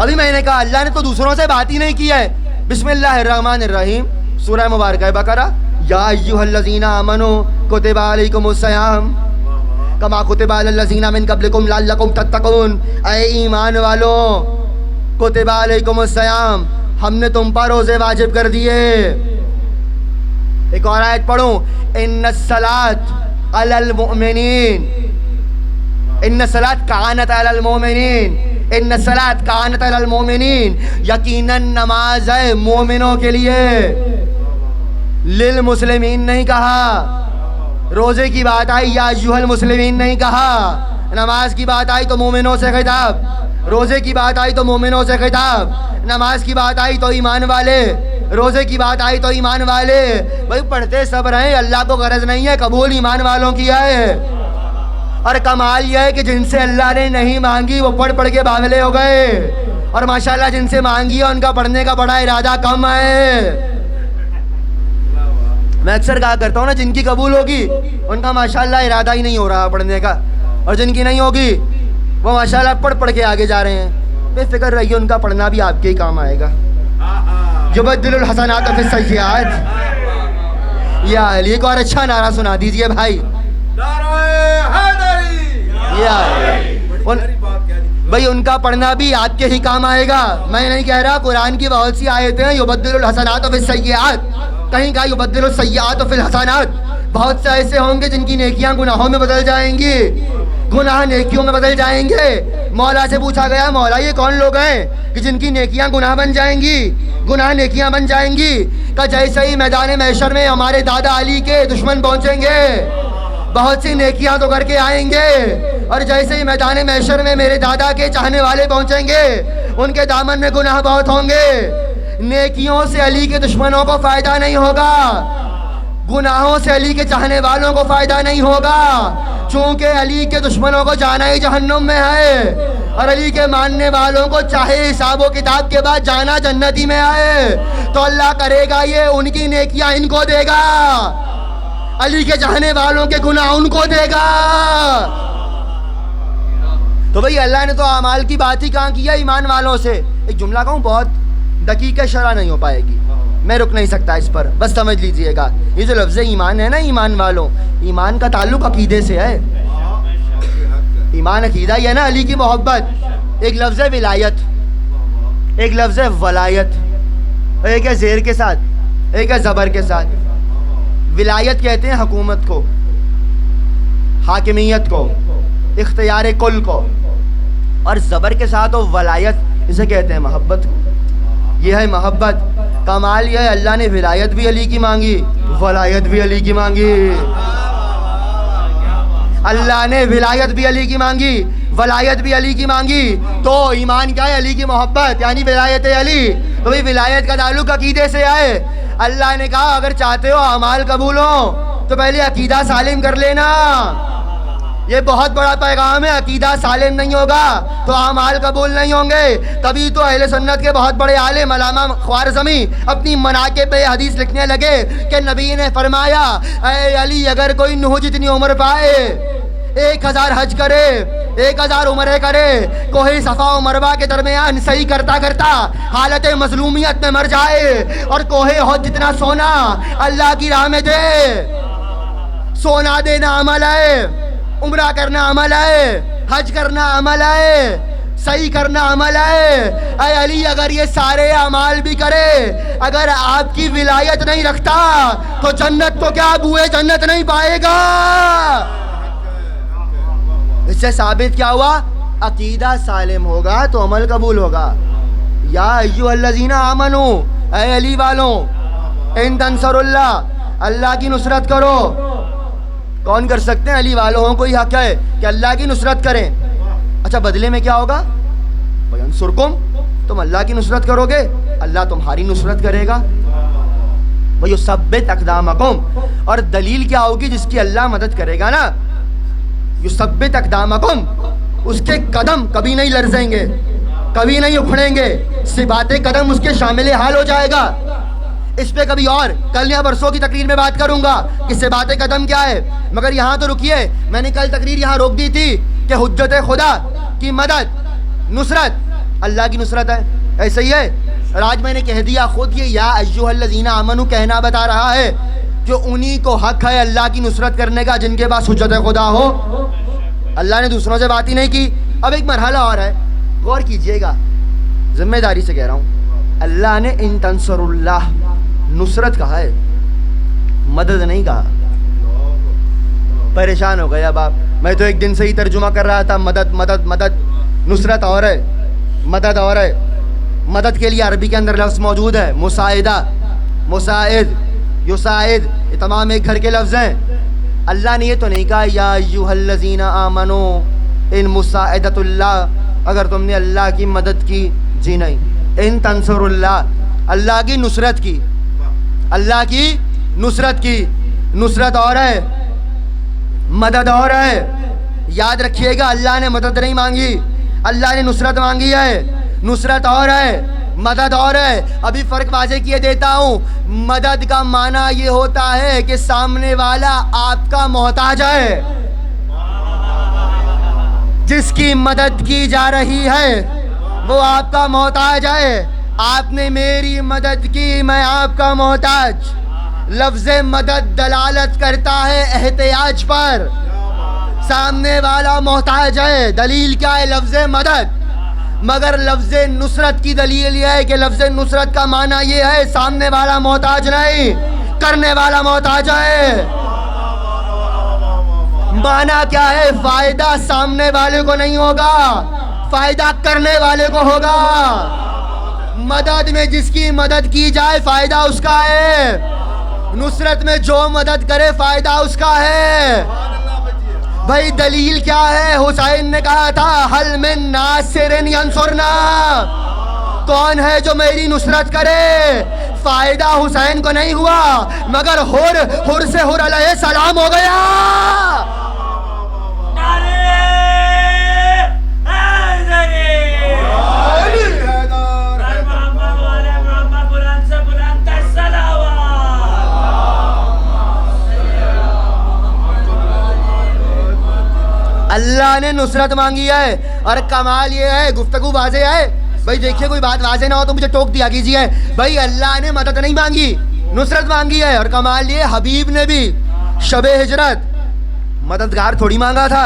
ابھی میں نے کہا اللہ نے تو دوسروں سے بات ہی نہیں کی ہے. بسم اللہ الرحمن الرحیم، سورہ مبارکہ بقرہ. یا ایھا الذین آمنوا کتب علیکم الصیام کما کتب علی الذین من قبلکم لعلکم تتقون. اے ایمان والوں، کتب علیکم الصیام، ہم نے تم پر روزے واجب کر دیے. ایک اور آیت پڑھوں، ان الصلاۃ علی المؤمنین، ان الصلاۃ کانت علی المؤمنین، ان الصلاۃ کانت علی المؤمنین. یقیناً نماز ہے مومنوں کے لیے، للمسلمین نہیں کہا. روزے کی بات آئی یا ایھا المسلمین نہیں کہا. نماز کی بات آئی تو مومنوں سے خطاب، روزے کی بات آئی تو مومنوں سے خطاب. نماز کی بات آئی تو ایمان والے، روزے کی بات آئی تو ایمان والے. بھائی پڑھتے سب رہیں، اللہ کو غرض نہیں ہے، قبول ایمان والوں کی ہے. اور کمال یہ ہے کہ جن سے اللہ نے نہیں مانگی وہ پڑھ پڑھ کے باولے ہو گئے، اور ماشاءاللہ جن سے مانگی ہے ان کا پڑھنے کا بڑا ارادہ کم ہے. میں اکثر کہا کرتا ہوں نا، جن کی قبول ہوگی ان کا ماشاءاللہ ارادہ ہی نہیں ہو رہا پڑھنے کا، اور جن کی نہیں ہوگی وہ ماشاءاللہ پڑھ پڑھ کے آگے جا رہے ہیں. بے فکر رہیے، ان کا پڑھنا بھی آپ کے ہی کام آئے گا. یبدل الحسنات فی السیئات. یا علی کو اور اچھا نعرہ سنا دیجئے بھائی. بھائی ان کا پڑھنا بھی آپ کے ہی کام آئے گا. میں نہیں کہہ رہا, قرآن کی بہت سی آیتیں ہیں یبدل الحسنات فی السیئات, کہیں کہا یبدل السیئات فی الحسنات. بہت سے ایسے ہوں گے جن کی نیکیاں گناہوں میں بدل جائیں گی, گناہ نیکیوں میں بدل جائیں گے. مولا سے پوچھا گیا, مولا یہ کون لوگ ہیں کہ جن کی نیکیاں گناہ بن جائیں گی, گناہ نیکیاں بن جائیں گی؟ کہ جیسے ہی میدان محشر میں ہمارے دادا علی کے دشمن پہنچیں گے, بہت سی نیکیاں تو کر کے آئیں گے, اور جیسے ہی میدان محشر میں میرے دادا کے چاہنے والے پہنچیں گے, ان کے دامن میں گناہ بہت ہوں گے. نیکیوں سے علی کے دشمنوں کو فائدہ نہیں ہوگا, گناہوں سے علی کے چاہنے والوں کو فائدہ نہیں ہوگا, چونکہ علی کے دشمنوں کو جانا ہی جہنم میں ہے, اور علی کے ماننے والوں کو چاہے حساب و کتاب کے بعد جانا جنتی میں آئے. تو اللہ کرے گا یہ, ان کی نیکیاں ان کو دے گا, علی کے چاہنے والوں کے گناہ ان کو دے گا. تو بھئی اللہ نے تو اعمال کی بات ہی کہاں کی ہے ایمان والوں سے. ایک جملہ کہوں, بہت دقیق شرح نہیں ہو پائے گی, میں رک نہیں سکتا اس پر, بس سمجھ لیجئے گا. یہ جو لفظ ایمان ہے نا, ایمان والوں, ایمان کا تعلق عقیدے سے ہے. ایمان عقیدہ یہ ہے نا, علی کی محبت. ایک لفظ ہے ولایت, ایک لفظ ہے ولایت, ایک ہے زیر کے ساتھ, ایک ہے زبر کے ساتھ. ولایت کہتے ہیں حکومت کو, حاکمیت کو, اختیار کل کو, اور زبر کے ساتھ وہ ولایت, اسے کہتے ہیں محبت کو. یہ ہے محبت. کمال یہ ہے اللہ نے ولایت بھی علی کی مانگی, ولایت بھی علی کی مانگی. اللہ نے ولایت بھی علی کی مانگی, ولایت بھی علی کی مانگی. تو ایمان کیا ہے؟ علی کی محبت, یعنی ولایت علی. تو بھئی ولایت کا تعلق عقیدے سے ہے. اللہ نے کہا اگر چاہتے ہو اعمال قبول ہوں تو پہلے عقیدہ سالم کر لینا. یہ بہت بڑا پیغام ہے. عقیدہ سالم نہیں ہوگا تو اعمال قبول نہیں ہوں گے. تبھی تو اہل سنت کے بہت بڑے عالم علامہ خوارزمی اپنی مناقب پہ حدیث لکھنے لگے کہ نبی نے فرمایا, اے علی اگر کوئی نوح جتنی عمر پائے, 1000 حج کرے, 1000 عمرے کرے, کوہ صفا و مروہ کے درمیان صحیح کرتا کرتا حالت مظلومیت میں مر جائے, اور کوہ احد جتنا سونا اللہ کی راہ میں دے. سونا دینا عمل ہے, عمرہ کرنا عمل ہے, حج کرنا عمل ہے, صحیح کرنا عمل ہے. اے علی اگر یہ سارے اعمال بھی کرے, اگر آپ کی ولایت نہیں رکھتا تو جنت تو کیا بوئے جنت نہیں پائے گا. اس سے ثابت کیا ہوا؟ عقیدہ سالم ہوگا تو عمل قبول ہوگا. یا ایھا الذین آمنو, اے علی والوں, ان تنصر اللہ, اللہ کی نصرت کرو. کون کر سکتے ہیں؟ علی والوں کو ہی حق ہے کہ اللہ کی نصرت کریں. اچھا بدلے میں کیا ہوگا؟ ینصرکم, تم اللہ کی نصرت کرو گے, اللہ تمہاری نصرت کرے گا. ویثبت اقدامکم, اور دلیل کیا ہوگی جس کی اللہ مدد کرے گا نا؟ یثبت اقدامکم, اس کے قدم کبھی نہیں لرزیں گے, کبھی نہیں اکھڑیں گے, ثبات قدم اس کے شامل حال ہو جائے گا. اس پہ کبھی اور کل یا برسوں کی تقریر میں بات کروں گا کہ ثبات قدم کیا ہے, مگر یہاں تو رکیے. میں نے کل تقریر یہاں روک دی تھی کہ حجت خدا کی مدد, نصرت اللہ کی نصرت ہے. ایسا ہی ہے, اور آج میں نے کہہ دیا خود, یہ یا ایھا الذین آمنو کہنا بتا رہا ہے کہ انہی کو حق ہے اللہ کی نصرت کرنے کا جن کے پاس حجت خدا ہو. اللہ نے دوسروں سے بات ہی نہیں کی. اب ایک مرحلہ اور ہے, غور کیجئے گا, ذمہ داری سے کہہ رہا ہوں. اللہ نے ان تنصر اللہ, نصرت کہا ہے, مدد نہیں کہا. پریشان ہو گیا باپ, میں تو ایک دن سے ہی ترجمہ کر رہا تھا, مدد مدد مدد. نصرت اور ہے, مدد اور ہے. مدد کے لیے عربی کے اندر لفظ موجود ہے مساعدہ, مساعد, یساعد, یہ تمام ایک گھر کے لفظ ہیں. اللہ نے یہ تو نہیں کہا یا ایھا الذین آمنو ان مساعدۃ اللہ, اگر تم نے اللہ کی مدد کی, جی نہیں. ان تنصر اللہ, اللہ کی نصرت کی, اللہ کی نصرت کی. نصرت اور ہے, مدد اور ہے. یاد رکھیے گا, اللہ نے مدد نہیں مانگی, اللہ نے نصرت مانگی ہے. نصرت اور ہے, مدد اور ہے. ابھی فرق واضح کیے دیتا ہوں. مدد کا معنی یہ ہوتا ہے کہ سامنے والا آپ کا محتاج ہے, جس کی مدد کی جا رہی ہے وہ آپ کا محتاج ہے. آپ نے میری مدد کی, میں آپ کا محتاج. لفظ مدد دلالت کرتا ہے احتیاج پر. سامنے والا محتاج ہے. دلیل کیا ہے؟ لفظ مدد. مگر لفظ نصرت کی دلیل یہ ہے کہ لفظ نصرت کا معنی یہ ہے سامنے والا محتاج نہیں، کرنے والا محتاج ہے. معنی کیا ہے؟ فائدہ سامنے والے کو نہیں ہوگا، فائدہ کرنے والے کو ہوگا. مدد میں جس کی مدد کی جائے فائدہ اس کا ہے، نصرت میں جو مدد کرے فائدہ اس کا ہے. بھائی دلیل کیا ہے؟ حسین نے کہا تھا حل من ناصر ینصرنا، کون ہے جو میری نصرت کرے؟ فائدہ حسین کو نہیں ہوا مگر حر سے حر علیہ السلام ہو گیا. اللہ نے نصرت مانگی ہے. اور کمال یہ ہے، گفتگو واضح ہے بھائی. دیکھیے کوئی بات واضح نہ ہو تو مجھے ٹوک دیا کیجیے. بھائی اللہ نے مدد نہیں مانگی، نصرت مانگی ہے. اور کمال یہ حبیب نے بھی شب ہجرت مددگار تھوڑی مانگا تھا،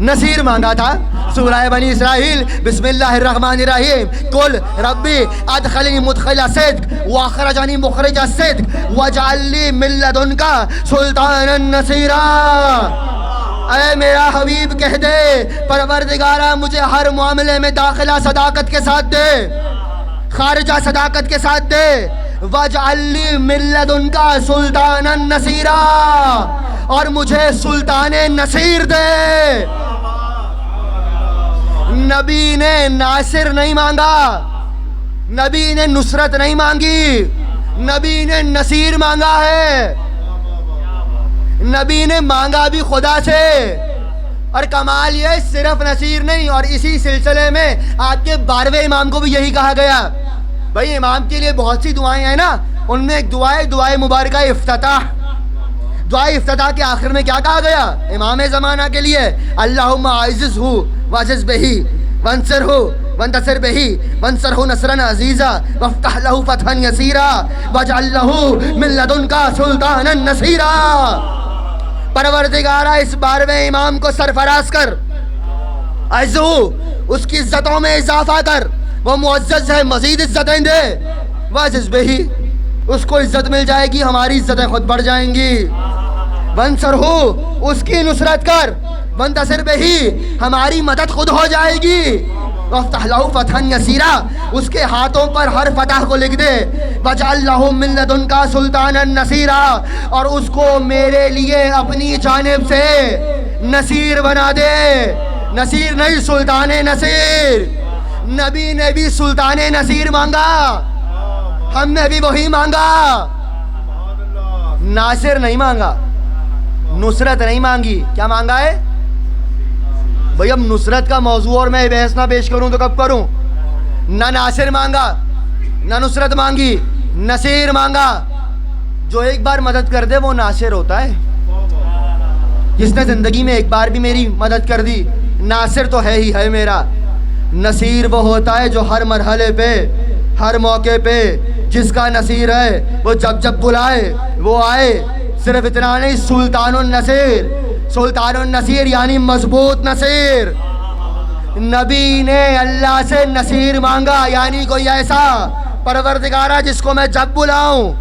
نصیر مانگا تھا. سورہ بنی اسرائیل بسم اللہ الرحمن الرحیم قل ربی ادخلنی مدخل صدق واخرجنی مخرج صدق واجعل لی من لدنک سلطانا نصیرا. اے میرا حبیب کہہ دے پروردگارا مجھے ہر معاملے میں داخلہ صداقت کے ساتھ دے، خارجہ صداقت کے ساتھ دے. وَاجْعَلْ لِي مِن لَّدُنْكَ سُلْطَانًا نَصِيرًا، اور مجھے سلطان نصیر دے. نبی نے ناصر نہیں مانگا، نبی نے نصرت نہیں مانگی، نبی نے نصیر مانگا ہے. نبی نے مانگا بھی خدا سے. اور کمال یہ صرف نصیر نہیں، اور اسی سلسلے میں آپ کے 12ویں امام کو بھی یہی کہا گیا. بھائی امام کے لیے بہت سی دعائیں ہیں نا، ان میں ایک دعائے مبارکہ افتتاح. دعائے افتتاح کے آخر میں کیا کہا گیا امام زمانہ کے لیے؟ اللہم اعززہ واعزز بہ وانصرہ وانتصر بہ وانصرہ نصرا عزیزا وافتح لہ فتحا یسیرا واجعل لہ من لدنک سلطانا نصیرا. پروردگارہ اس 12ویں امام کو سرفراز کر، عزو اس کی عزتوں میں اضافہ کر، وہ معزز ہے مزید عزتیں دے. واعزز بہ اس کو عزت مل جائے گی، ہماری عزتیں خود بڑھ جائیں گی. وانصرہ اس کی نصرت کر، وانتصر بہ ہماری مدد خود ہو جائے گی. وافتح لہ فتحا یسیرا اس کے ہاتھوں پر ہر فتح کو لکھ دے. واجعل لہ من لدنک سلطانا نصیرا اور اس کو میرے لیے اپنی جانب سے نصیر بنا دے. نصیر نہیں سلطان نصیر. نبی نے بھی سلطان نصیر مانگا، ہم نے بھی وہی مانگا. ناصر نہیں مانگا، نصرت نہیں مانگی. کیا مانگا ہے بھئی؟ اب نصرت کا موضوع اور میں بحث نہ پیش کروں تو کب کروں؟ نہ ناصر مانگا، نہ نصرت مانگی، نصیر مانگا. جو ایک بار مدد کر دے وہ ناصر ہوتا ہے. جس نے زندگی میں ایک بار بھی میری مدد کر دی ناصر تو ہے ہی ہے میرا. نصیر وہ ہوتا ہے جو ہر مرحلے پہ، ہر موقع پہ جس کا نصیر ہے وہ جب جب بلائے وہ آئے. صرف اتنا نہیں، سلطان النصیر، سلطان النصیر یعنی مضبوط نصیر. نبی نے اللہ سے نصیر مانگا، یعنی کوئی ایسا پروردگارہ جس کو میں جب بلاؤں،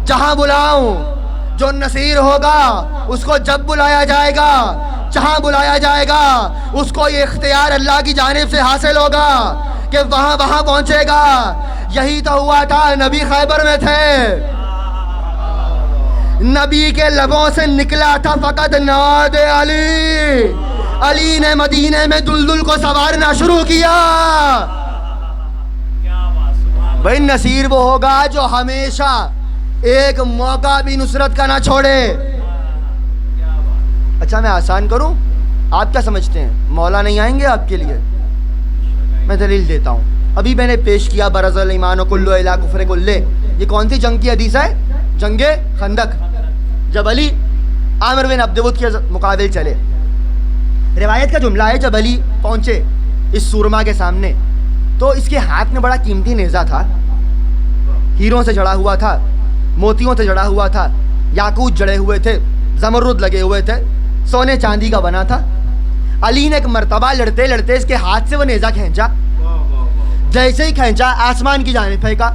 جہاں بلاؤں، جو نصیر ہوگا اس کو جب بلایا جائے گا، جہاں بلایا جائے گا اس کو یہ اختیار اللہ کی جانب سے حاصل ہوگا کہ وہاں پہنچے گا. یہی تو ہوا تھا، نبی خیبر میں تھے، نبی کے لبوں سے نکلا تھا فقط ناد علی. علی نے مدینے میں دلدل کو سوارنا شروع کیا. بھائی نصیر وہ ہوگا جو ہمیشہ ایک موقع بھی نصرت کا نہ چھوڑے. اچھا میں آسان کروں، آپ کیا سمجھتے ہیں مولا نہیں آئیں گے آپ کے لیے؟ میں دلیل دیتا ہوں. ابھی میں نے پیش کیا برز الایمان کلو الی کفر کلہ. یہ کون سی جنگ کی حدیث ہے؟ جنگ خندق. جب علی عامر بن عبد ود کے مقابل چلے، روایت کا جملہ ہے جب علی پہنچے اس سورما کے سامنے تو اس کے ہاتھ میں بڑا قیمتی نیزہ تھا، ہیروں سے جڑا ہوا تھا، موتیوں سے جڑا ہوا تھا، یاقوت جڑے ہوئے تھے، زمرد لگے ہوئے تھے، سونے چاندی کا بنا تھا. علی نے ایک مرتبہ لڑتے لڑتے اس کے ہاتھ سے وہ نیزہ کھینچا. جیسے ہی کھینچا آسمان کی جانب پھینکا.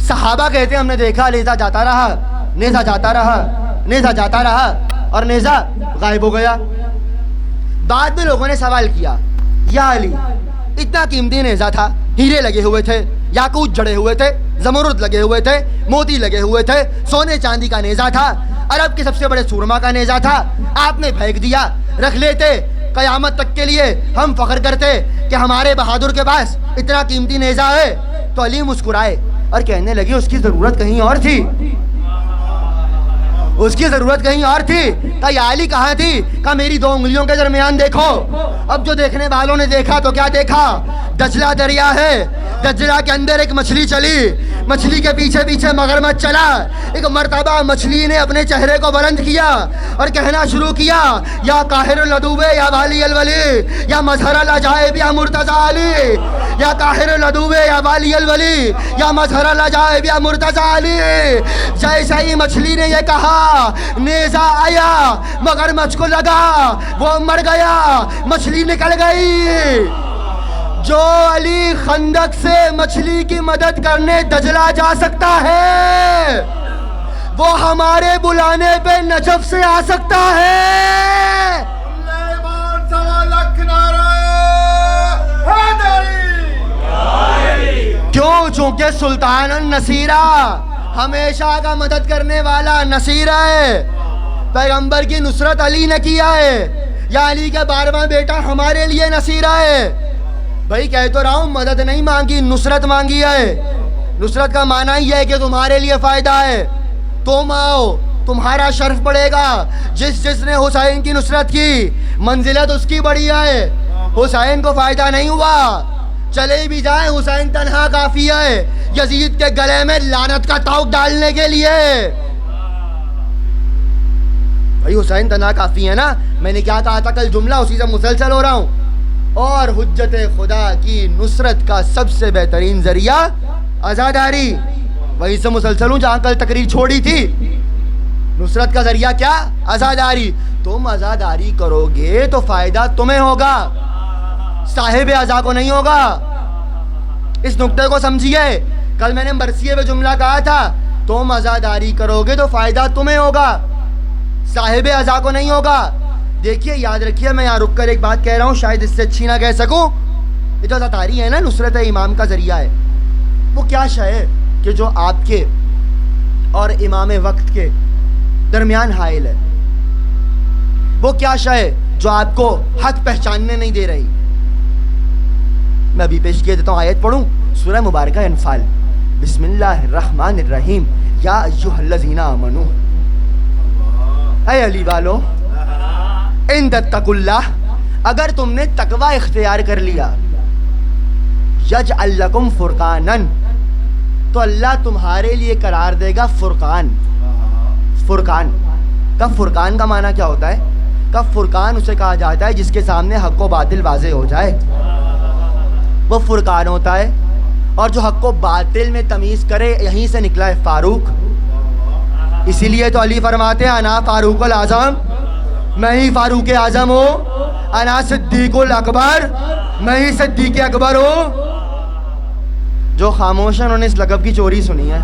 صحابہ کہتے ہیں ہم نے دیکھا نیزہ جاتا رہا, نیزہ جاتا رہا, نیزہ جاتا رہا اور نیزہ غائب ہو گیا. بعد میں لوگوں نے سوال کیا, یا علی اتنا قیمتی نیزہ تھا, ہیرے لگے ہوئے تھے, یاقوت جڑے ہوئے تھے, زمرد لگے ہوئے تھے, موتی لگے ہوئے تھے, سونے چاندی کا نیزہ تھا, عرب کے سب سے بڑے سورما کا نیزہ تھا, آپ نے پھینک دیا. رکھ لیتے, قیامت تک کے لیے ہم فخر کرتے کہ ہمارے بہادر کے پاس اتنا قیمتی نیزہ ہے. تو علی مسکرائے اور کہنے لگے اس کی ضرورت کہیں اور تھی, اس کی ضرورت کہیں اور تھی. کہا یا علی کہاں تھی؟ کہا میری 2 انگلیوں کے درمیان دیکھو. اب جو دیکھنے والوں نے دیکھا تو کیا دیکھا؟ دجلہ دریا ہے, دجلہ کے اندر ایک مچھلی چلی, مچھلی کے پیچھے پیچھے مگرمچھ چلا. ایک مرتبہ مچھلی نے اپنے چہرے کو بلند کیا اور کہنا شروع کیا, یا قاہر العدوے یا والی الولی یا مظہر العجائب یا مرتضی علی, یا قاہر العدوے یا والی الولی یا مظہر العجائب یا مرتضی علی. جیسے ہی مچھلی نے یہ کہا نیزہ آیا, مگرمچھ کو لگا, وہ مر گیا, مچھلی نکل گئی. جو علی خندق سے مچھلی کی مدد کرنے دجلہ جا سکتا ہے وہ ہمارے بلانے پہ نجف سے آ سکتا ہے. کیوں؟ چونکہ سلطان النصیرہ ہمیشہ کا مدد کرنے والا نصیرہ ہے. پیغمبر کی نصرت علی نے کیا ہے, یا علی کا 12واں بیٹا ہمارے لیے نصیرہ ہے. بھائی کہہ تو رہا ہوں, مدد نہیں مانگی, نصرت مانگی ہے. نصرت کا معنی یہ ہے کہ تمہارے لیے فائدہ ہے, تم آؤ, تمہارا شرف بڑھے گا. جس نے حسین کی نصرت کی منزلت اس کی بڑھی ہے. حسین کو فائدہ نہیں ہوا, چلے بھی جائیں حسین تنہا کافی ہے یزید کے گلے میں لعنت کا تاؤ ڈالنے کے لیے. بھائی حسین تنہا کافی ہے نا. میں نے کیا کہا تھا کل جملہ, اسی سے مسلسل ہو رہا ہوں. اور حجت خدا کی نصرت کا سب سے بہترین ذریعہ عزاداری. وہیں سے مسلسل ہوں جہاں کل تقریر چھوڑی تھی. نصرت کا ذریعہ کیا؟ عزاداری. تم عزاداری کرو گے تو فائدہ تمہیں ہوگا, صاحب عزا کو نہیں ہوگا. اس نقطے کو سمجھیے. کل میں نے مرثیے میں جملہ کہا تھا, تم عزاداری کرو گے تو فائدہ تمہیں ہوگا, صاحب عزا کو نہیں ہوگا. دیکھیے یاد رکھیے, میں یہاں رک کر ایک بات کہہ رہا ہوں, شاید اس سے اچھی نہ کہہ سکوں. یہ جو عزاداری ہے نا, نصرت امام کا ذریعہ ہے. وہ کیا شے ہے کہ جو آپ کے اور امام وقت کے درمیان حائل ہے؟ وہ کیا شے ہے جو آپ کو حق پہچاننے نہیں دے رہی؟ میں ابھی پیش کیے دیتا ہوں, آیت پڑھوں, سورہ مبارکہ انفال. بسم اللہ الرحمن الرحیم. یا ایھا الذین آمنو, اے علی والو, ان تتقوا اللہ, اگر تم نے تقوی اختیار کر لیا, یجعل لکم فرقانا, تو اللہ تمہارے لیے قرار دے گا فرقان. فرقان کا فرقان کا معنی کیا ہوتا ہے؟ کا فرقان اسے کہا جاتا ہے جس کے سامنے حق و باطل واضح ہو جائے, وہ فرقان ہوتا ہے. اور جو حق و باطل میں تمیز کرے, یہیں سے نکلا ہے فاروق. اسی لیے تو علی فرماتے ہیں انا فاروق الاعظم, میں ہی فاروق اعظم ہوں. انا صدیق الاکبر, میں ہی صدیق اکبر ہوں. جو خاموش ہیں انہوں نے اس لقب کی چوری سنی ہے.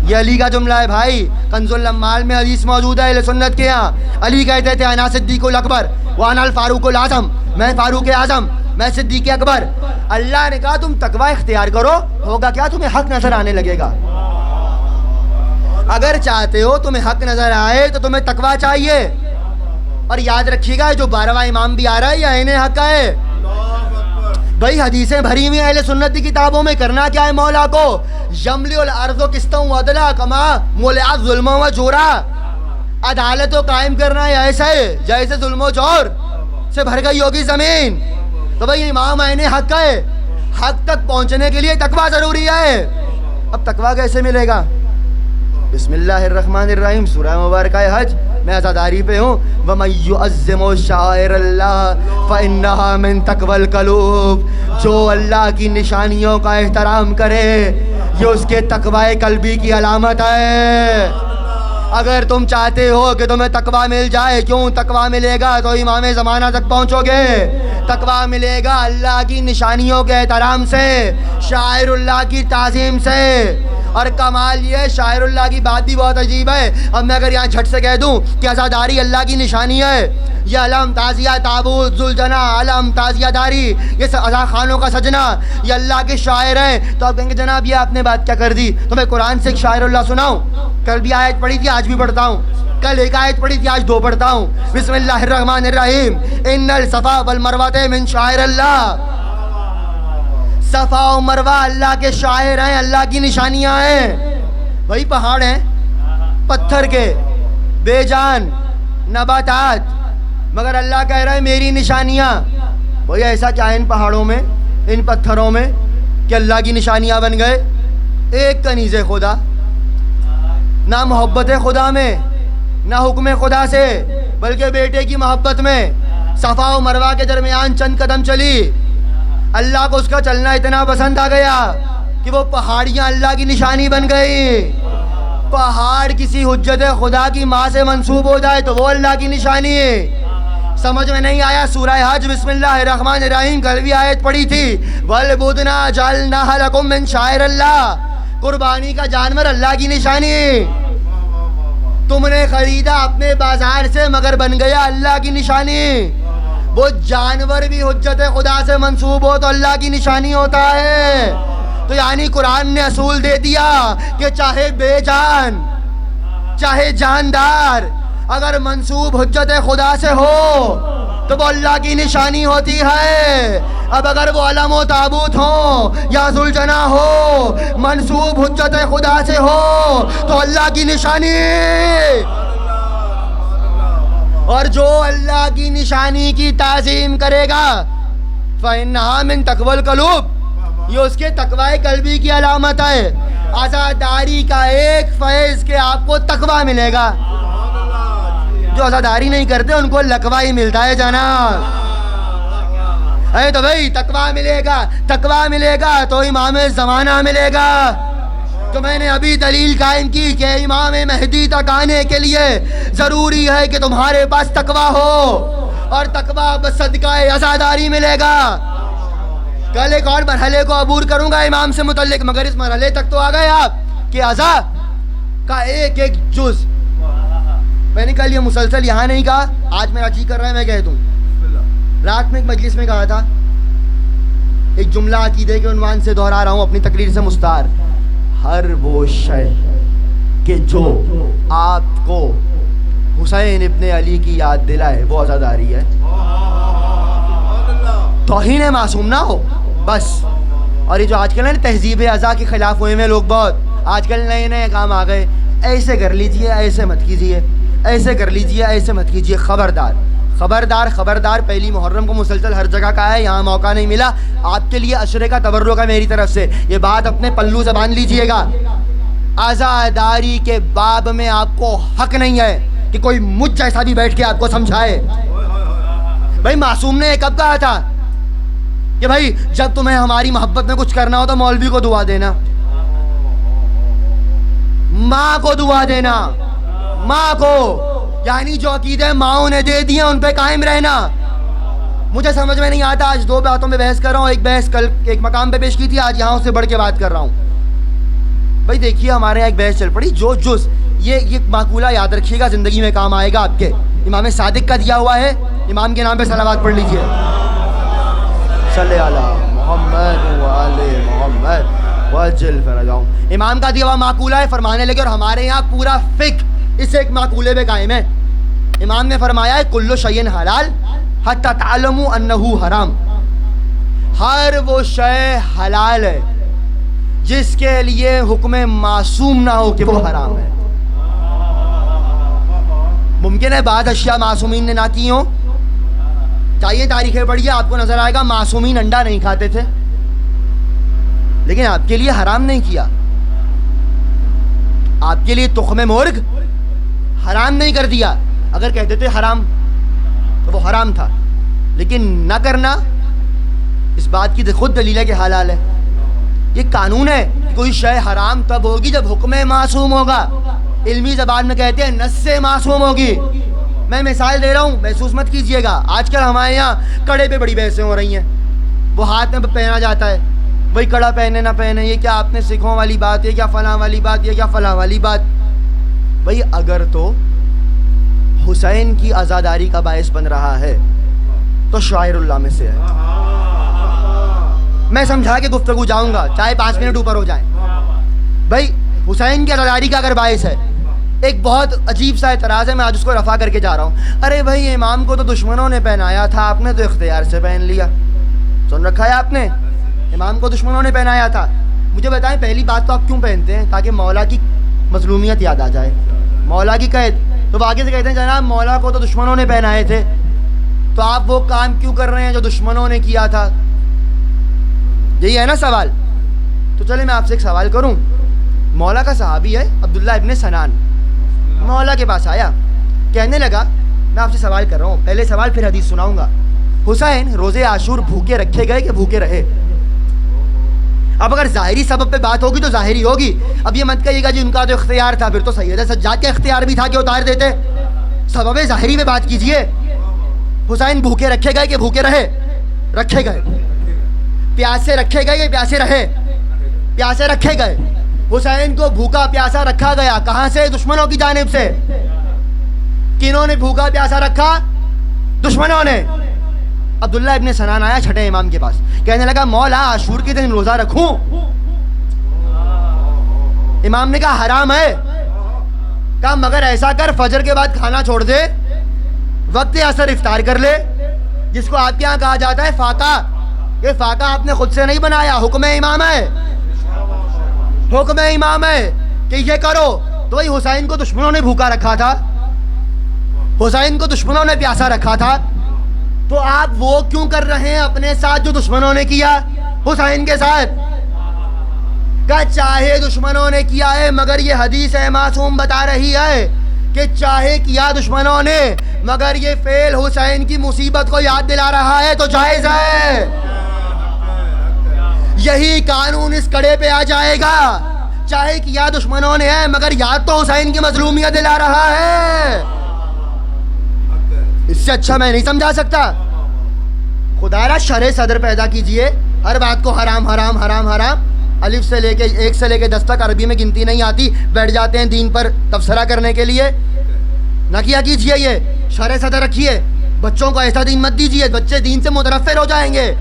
یہ علی کا جملہ ہے بھائی. کنز الاموال میں حدیث موجود ہے اہل سنت کے یہاں. علی کہتے تھے انا صدیق الاکبر وانا الفاروق الاعظم, میں فاروق اعظم, میں صدیق اکبر. اللہ نے کہا تم تقوی اختیار کرو, ہوگا کیا؟ تمہیں حق نظر آنے لگے گا. اگر چاہتے ہو تمہیں حق نظر آئے تو تمہیں تقوی چاہیے. اور یاد رکھیے گا جو 12واں امام بھی آ رہا ہے یہ عین حق ہے. بھائی حدیثیں بھری ہوئی اہل سنت کی کتابوں میں. کرنا کیا ہے مولا کو؟ یملی الارض قسطا وعدلا کما ملئت ظلم و جورا, عدالت کو قائم کرنا ہے ایسے جیسے ظلم و جور سے بھر گئی ہوگی زمین. تو بھائی امام عین حق ہے, حق تک پہنچنے کے لیے تقوی ضروری ہے. اب تقوی کیسے ملے گا؟ بسم اللہ الرحمن الرحیم, سورہ مبارکہ حج. میں عزاداری پہ ہوں. وَمَن يُعَظِّمُ شَعَائِرَ اللَّهِ فَإِنَّهَا مِن تَقْوَى الْقُلُوبِ, جو اللہ کی نشانیوں کا احترام کرے یہ اس کے تقوی قلبی کی علامت ہے. اگر تم چاہتے ہو کہ تمہیں تقویٰ مل جائے، کیوں تقویٰ ملے گا؟ تو امام زمانہ تک پہنچو گے۔ تقویٰ ملے گا اللہ کی نشانیوں کے احترام سے، شاعر اللہ کی تعظیم سے۔ اور کمال یہ شاعر اللہ کی بات بھی بہت عجیب ہے۔ اب میں اگر یہاں جھٹ سے کہہ دوں کہ عزاداری اللہ کی نشانی ہے، یہ علم تازیہ تابوت ذوالجنا علم تازیہ داری، یہ عزا خانوں کا سجنا، یہ اللہ کے شاعر ہیں، تو آپ کہیں گے جناب یہ آپ نے بات کیا کر دی؟ تو میں قرآن سے ایک شاعر اللہ سناؤں؟ کل بھی آیت پڑھی تھی، آج بھی پڑھتا ہوں، کل ایک آیت پڑھی تھی، آج دو پڑھتا ہوں۔ بسم اللہ الرحمن الرحیم، ان الصفا والمروہ من شعائر اللہ۔ صفا و مروہ اللہ کے شاعر ہیں، اللہ کی نشانیاں ہیں۔ وہی پہاڑ ہیں پتھر کے، بے جان نباتات، مگر اللہ کہہ رہا ہے میری نشانیاں۔ وہی ایسا کیا ہے ان پہاڑوں میں، ان پتھروں میں کہ اللہ کی نشانیاں بن گئے؟ ایک کنیز خدا، نہ محبت خدا میں، نہ حکم خدا سے، بلکہ بیٹے کی محبت میں صفا و مروہ کے درمیان چند قدم چلی۔ اللہ کو اس کا چلنا اتنا پسند آ گیا کہ وہ پہاڑیاں اللہ کی نشانی بن گئی۔ پہاڑ کسی حجت خدا کی ماں سے منسوب ہو جائے تو وہ اللہ کی نشانی ہے۔ سمجھ میں نہیں آیا سورہ حج بسم اللہ الرحمن الرحیم کل بھی آیت پڑھی تھی، وَالْبُدْنَا جَعَلْنَاهَا لَكُم مِّن شَعَائِرِ اللَّهِ، قربانی کا جانور اللہ کی نشانی ہے۔ تم نے خریدا اپنے بازار سے مگر بن گیا اللہ کی نشانی۔ وہ جانور بھی حجت خدا سے منسوب ہو تو اللہ کی نشانی ہوتا ہے۔ تو یعنی قرآن نے اصول دے دیا کہ چاہے بے جان چاہے جاندار اگر منسوب حجت خدا سے ہو تو وہ اللہ کی نشانی ہوتی ہے۔ اب اگر وہ علم و تابوت ہو یا ذوالجنا ہو، منسوب حجت خدا سے ہو تو اللہ کی نشانی۔ اور جو اللہ کی نشانی کی تعظیم کرے گا فَإِنَّهَا مِن تَقْوَى الْقُلُوبِ، یہ اس کے تقوی قلبی کی علامت ہے۔ عزاداری کا ایک فیض کہ آپ کو تقوی ملے گا، جو عزاداری نہیں کرتے ان کو لقوہ ہی ملتا ہے جناب۔ تو بھائی تقوی ملے گا، تقوی ملے گا تو امام زمانہ ملے گا۔ تو میں نے ابھی دلیل قائم کی کہ امام مہدی تک آنے کے لیے ضروری ہے کہ تمہارے پاس تقوی ہو، اور تقوی بصدقہ عزاداری ملے گا۔ کل ایک اور مرحلے کو عبور کروں گا امام سے متعلق، مگر اس مرحلے تک تو آ گئے آپ کہ عزا کا ایک ایک جز۔ میں نے کل یہ مسلسل یہاں نہیں کہا، آج میرا جی کر رہا ہے میں کہہ دوں۔ رات میں ایک مجلس میں کہا تھا، ایک جملہ عقیدے کے عنوان سے دہرا رہا ہوں اپنی تقریر سے مستعار، ہر وہ شے کہ جو آپ کو حسین ابن علی کی یاد دلائے وہ عزاداری ہے۔ توہین معصوم نہ ہو بس۔ اور یہ جو آج کل ہے تہذیب عزا کے خلاف ہوئے میں لوگ بہت، آج کل نئے نئے کام آ گئے، ایسے کر لیجئے ایسے مت کیجئے، ایسے کر لیجئے ایسے مت کیجئے۔ خبردار خبردار خبردار، پہلی محرم کو مسلسل ہر جگہ کا ہے، یہاں موقع نہیں ملا، آپ کے لیے عشرے کا تبرک ہے میری طرف سے، یہ بات اپنے پلو سے باندھ لیجئے گا۔ عزاداری کے باب میں آپ کو حق نہیں ہے کہ کوئی مجھ جیسا بھی بیٹھ کے آپ کو سمجھائے۔ بھائی معصوم نے کب کہا تھا کہ بھائی جب تمہیں ہماری محبت میں کچھ کرنا ہو تو مولوی کو دعا دینا، ماں کو دعا دینا، ماں کو، یعنی جو عقیدے ماؤں نے دے دیے ان پہ قائم رہنا۔ مجھے سمجھ میں نہیں آتا، آج دو باتوں میں بحث کر رہا ہوں، ایک بحث کل ایک مقام پہ پیش کی تھی، آج یہاں اس سے بڑھ کے بات کر رہا ہوں۔ بھائی دیکھیے ہمارے یہاں ایک بحث چل پڑی، جو جز یہ مقولہ یاد رکھیے گا، زندگی میں کام آئے گا آپ کے، امام صادق کا دیا ہوا ہے، امام کے نام پہ صلوات پڑھ لیجئے، صلی علی محمد وآل محمد وجل فرجہم۔ امام کا دیا ہوا مقولہ ہے، فرمانے لگے، اور ہمارے یہاں پورا فقہ اس ایک مقولے پہ قائم ہے۔ امام نے فرمایا ہے کل شیء حلال حتی تعلموا انہ حرام، ہر وہ شے حلال ہے جس کے لیے حکم معصوم نہ ہو کہ وہ حرام ہے۔ ممکن ہے بعض اشیاء معصومین نے نہ کی ہوں، چاہیے تاریخیں پڑھیے آپ کو نظر آئے گا معصومین انڈا نہیں کھاتے تھے، لیکن آپ کے لیے حرام نہیں کیا۔ آپ کے لیے تخم مرغ حرام نہیں کر دیا، اگر کہتے تھے حرام تو وہ حرام تھا، لیکن نہ کرنا اس بات کی خود دلیل ہے کہ حلال ہے۔ یہ قانون ہے کہ کوئی شے حرام تب ہوگی جب حکم معصوم ہوگا، علمی زبان میں کہتے ہیں نس سے معصوم ہوگی. میں مثال دے رہا ہوں, محسوس مت کیجئے گا. آج کل ہمارے یہاں کڑے پہ بڑی بحثیں ہو رہی ہیں. وہ ہاتھ میں پہنا جاتا ہے, وہی کڑا پہنے نہ پہنے, یہ کیا آپ نے سکھوں والی بات, یہ کیا فلاں والی بات, یہ کیا فلاں والی بات. بھائی اگر تو حسین کی عزاداری کا باعث بن رہا ہے تو شاعر اللہ میں سے ہے. میں سمجھا کے گفتگو جاؤں گا, چاہے 5 منٹ اوپر ہو جائیں. بھائی حسین کی عزاداری کا اگر باعث ہے, ایک بہت عجیب سا اعتراض ہے, میں آج اس کو رفع کر کے جا رہا ہوں. ارے بھائی امام کو تو دشمنوں نے پہنایا تھا, آپ نے تو اختیار سے پہن لیا. سن رکھا ہے آپ نے, امام کو دشمنوں نے پہنایا تھا. مجھے بتائیں پہلی بات تو آپ کیوں پہنتے ہیں؟ تاکہ مولا کی مظلومیت یاد آ جائے, مولا کی قید. تو آگے سے کہتے ہیں جناب مولا کو تو دشمنوں نے پہنائے تھے, تو آپ وہ کام کیوں کر رہے ہیں جو دشمنوں نے کیا تھا؟ یہی ہے نا سوال. تو چلے میں آپ سے ایک سوال کروں. مولا کا صحابی ہے عبداللہ ابن سنان, مولا کے پاس آیا, کہنے لگا میں آپ سے سوال کر رہا ہوں, پہلے سوال پھر حدیث سناؤں گا. حسین روزے عاشور بھوکے رکھے گئے کہ بھوکے رہے؟ اب اگر ظاہری سبب پہ بات ہوگی تو ظاہری ہوگی. اب یہ مت کہیے گا جی ان کا تو اختیار تھا, پھر تو سید سجاد کا اختیار بھی تھا کہ اتار دیتے. سبب ظاہری پہ بات کیجئے. حسین بھوکے رکھے گئے کہ بھوکے رہے؟ رکھے گئے. پیاسے رکھے گئے کہ پیاسے رہے؟ پیاسے رکھے گئے. حسین کو بھوکا پیاسا رکھا گیا, کہاں سے؟ دشمنوں کی جانب سے. کنہوں نے بھوکا پیاسا رکھا؟ دشمنوں نے. عبداللہ ابن سنان آیا چھٹے امام کے پاس, کہنے لگا مولا عاشور کے دن روزہ رکھوں؟ امام نے کہا حرام ہے. کہا مگر ایسا کر فجر کے بعد کھانا چھوڑ دے, وقت عصر افطار کر لے, جس کو آپ کے یہاں کہا جاتا ہے فاقہ. یہ فاقہ آپ نے خود سے نہیں بنایا, حکم امام ہے. حکم امام ہے کہ یہ کرو. تو وہی حسین کو دشمنوں نے بھوکا رکھا تھا, حسین کو دشمنوں نے پیاسا رکھا تھا, تو آپ وہ کیوں کر رہے ہیں اپنے ساتھ جو دشمنوں نے کیا حسین کے ساتھ؟ کہ چاہے دشمنوں نے کیا ہے, مگر یہ حدیث معصوم بتا رہی ہے کہ چاہے کیا دشمنوں نے, مگر یہ فعل حسین کی مصیبت کو یاد دلا رہا ہے تو جائز ہے. یہی قانون اس کڑے پہ آ جائے گا. چاہے کیا دشمنوں نے ہے, مگر یاد تو حسین کی مظلومیت دلا رہا ہے. اس سے اچھا میں نہیں سمجھا سکتا. خدا را شرع صدر پیدا کیجئے, ہر بات کو حرام حرام حرام حرام, الف سے لے کے 1 سے لے کے 10 تک عربی میں گنتی نہیں آتی, بیٹھ جاتے ہیں دین پر تبصرہ کرنے کے لیے. نہ کیا کیجئے, یہ شرع صدر رکھیے. بچوں کو ایسا دین مت دیجئے, بچے دین سے متنفر ہو جائیں گے.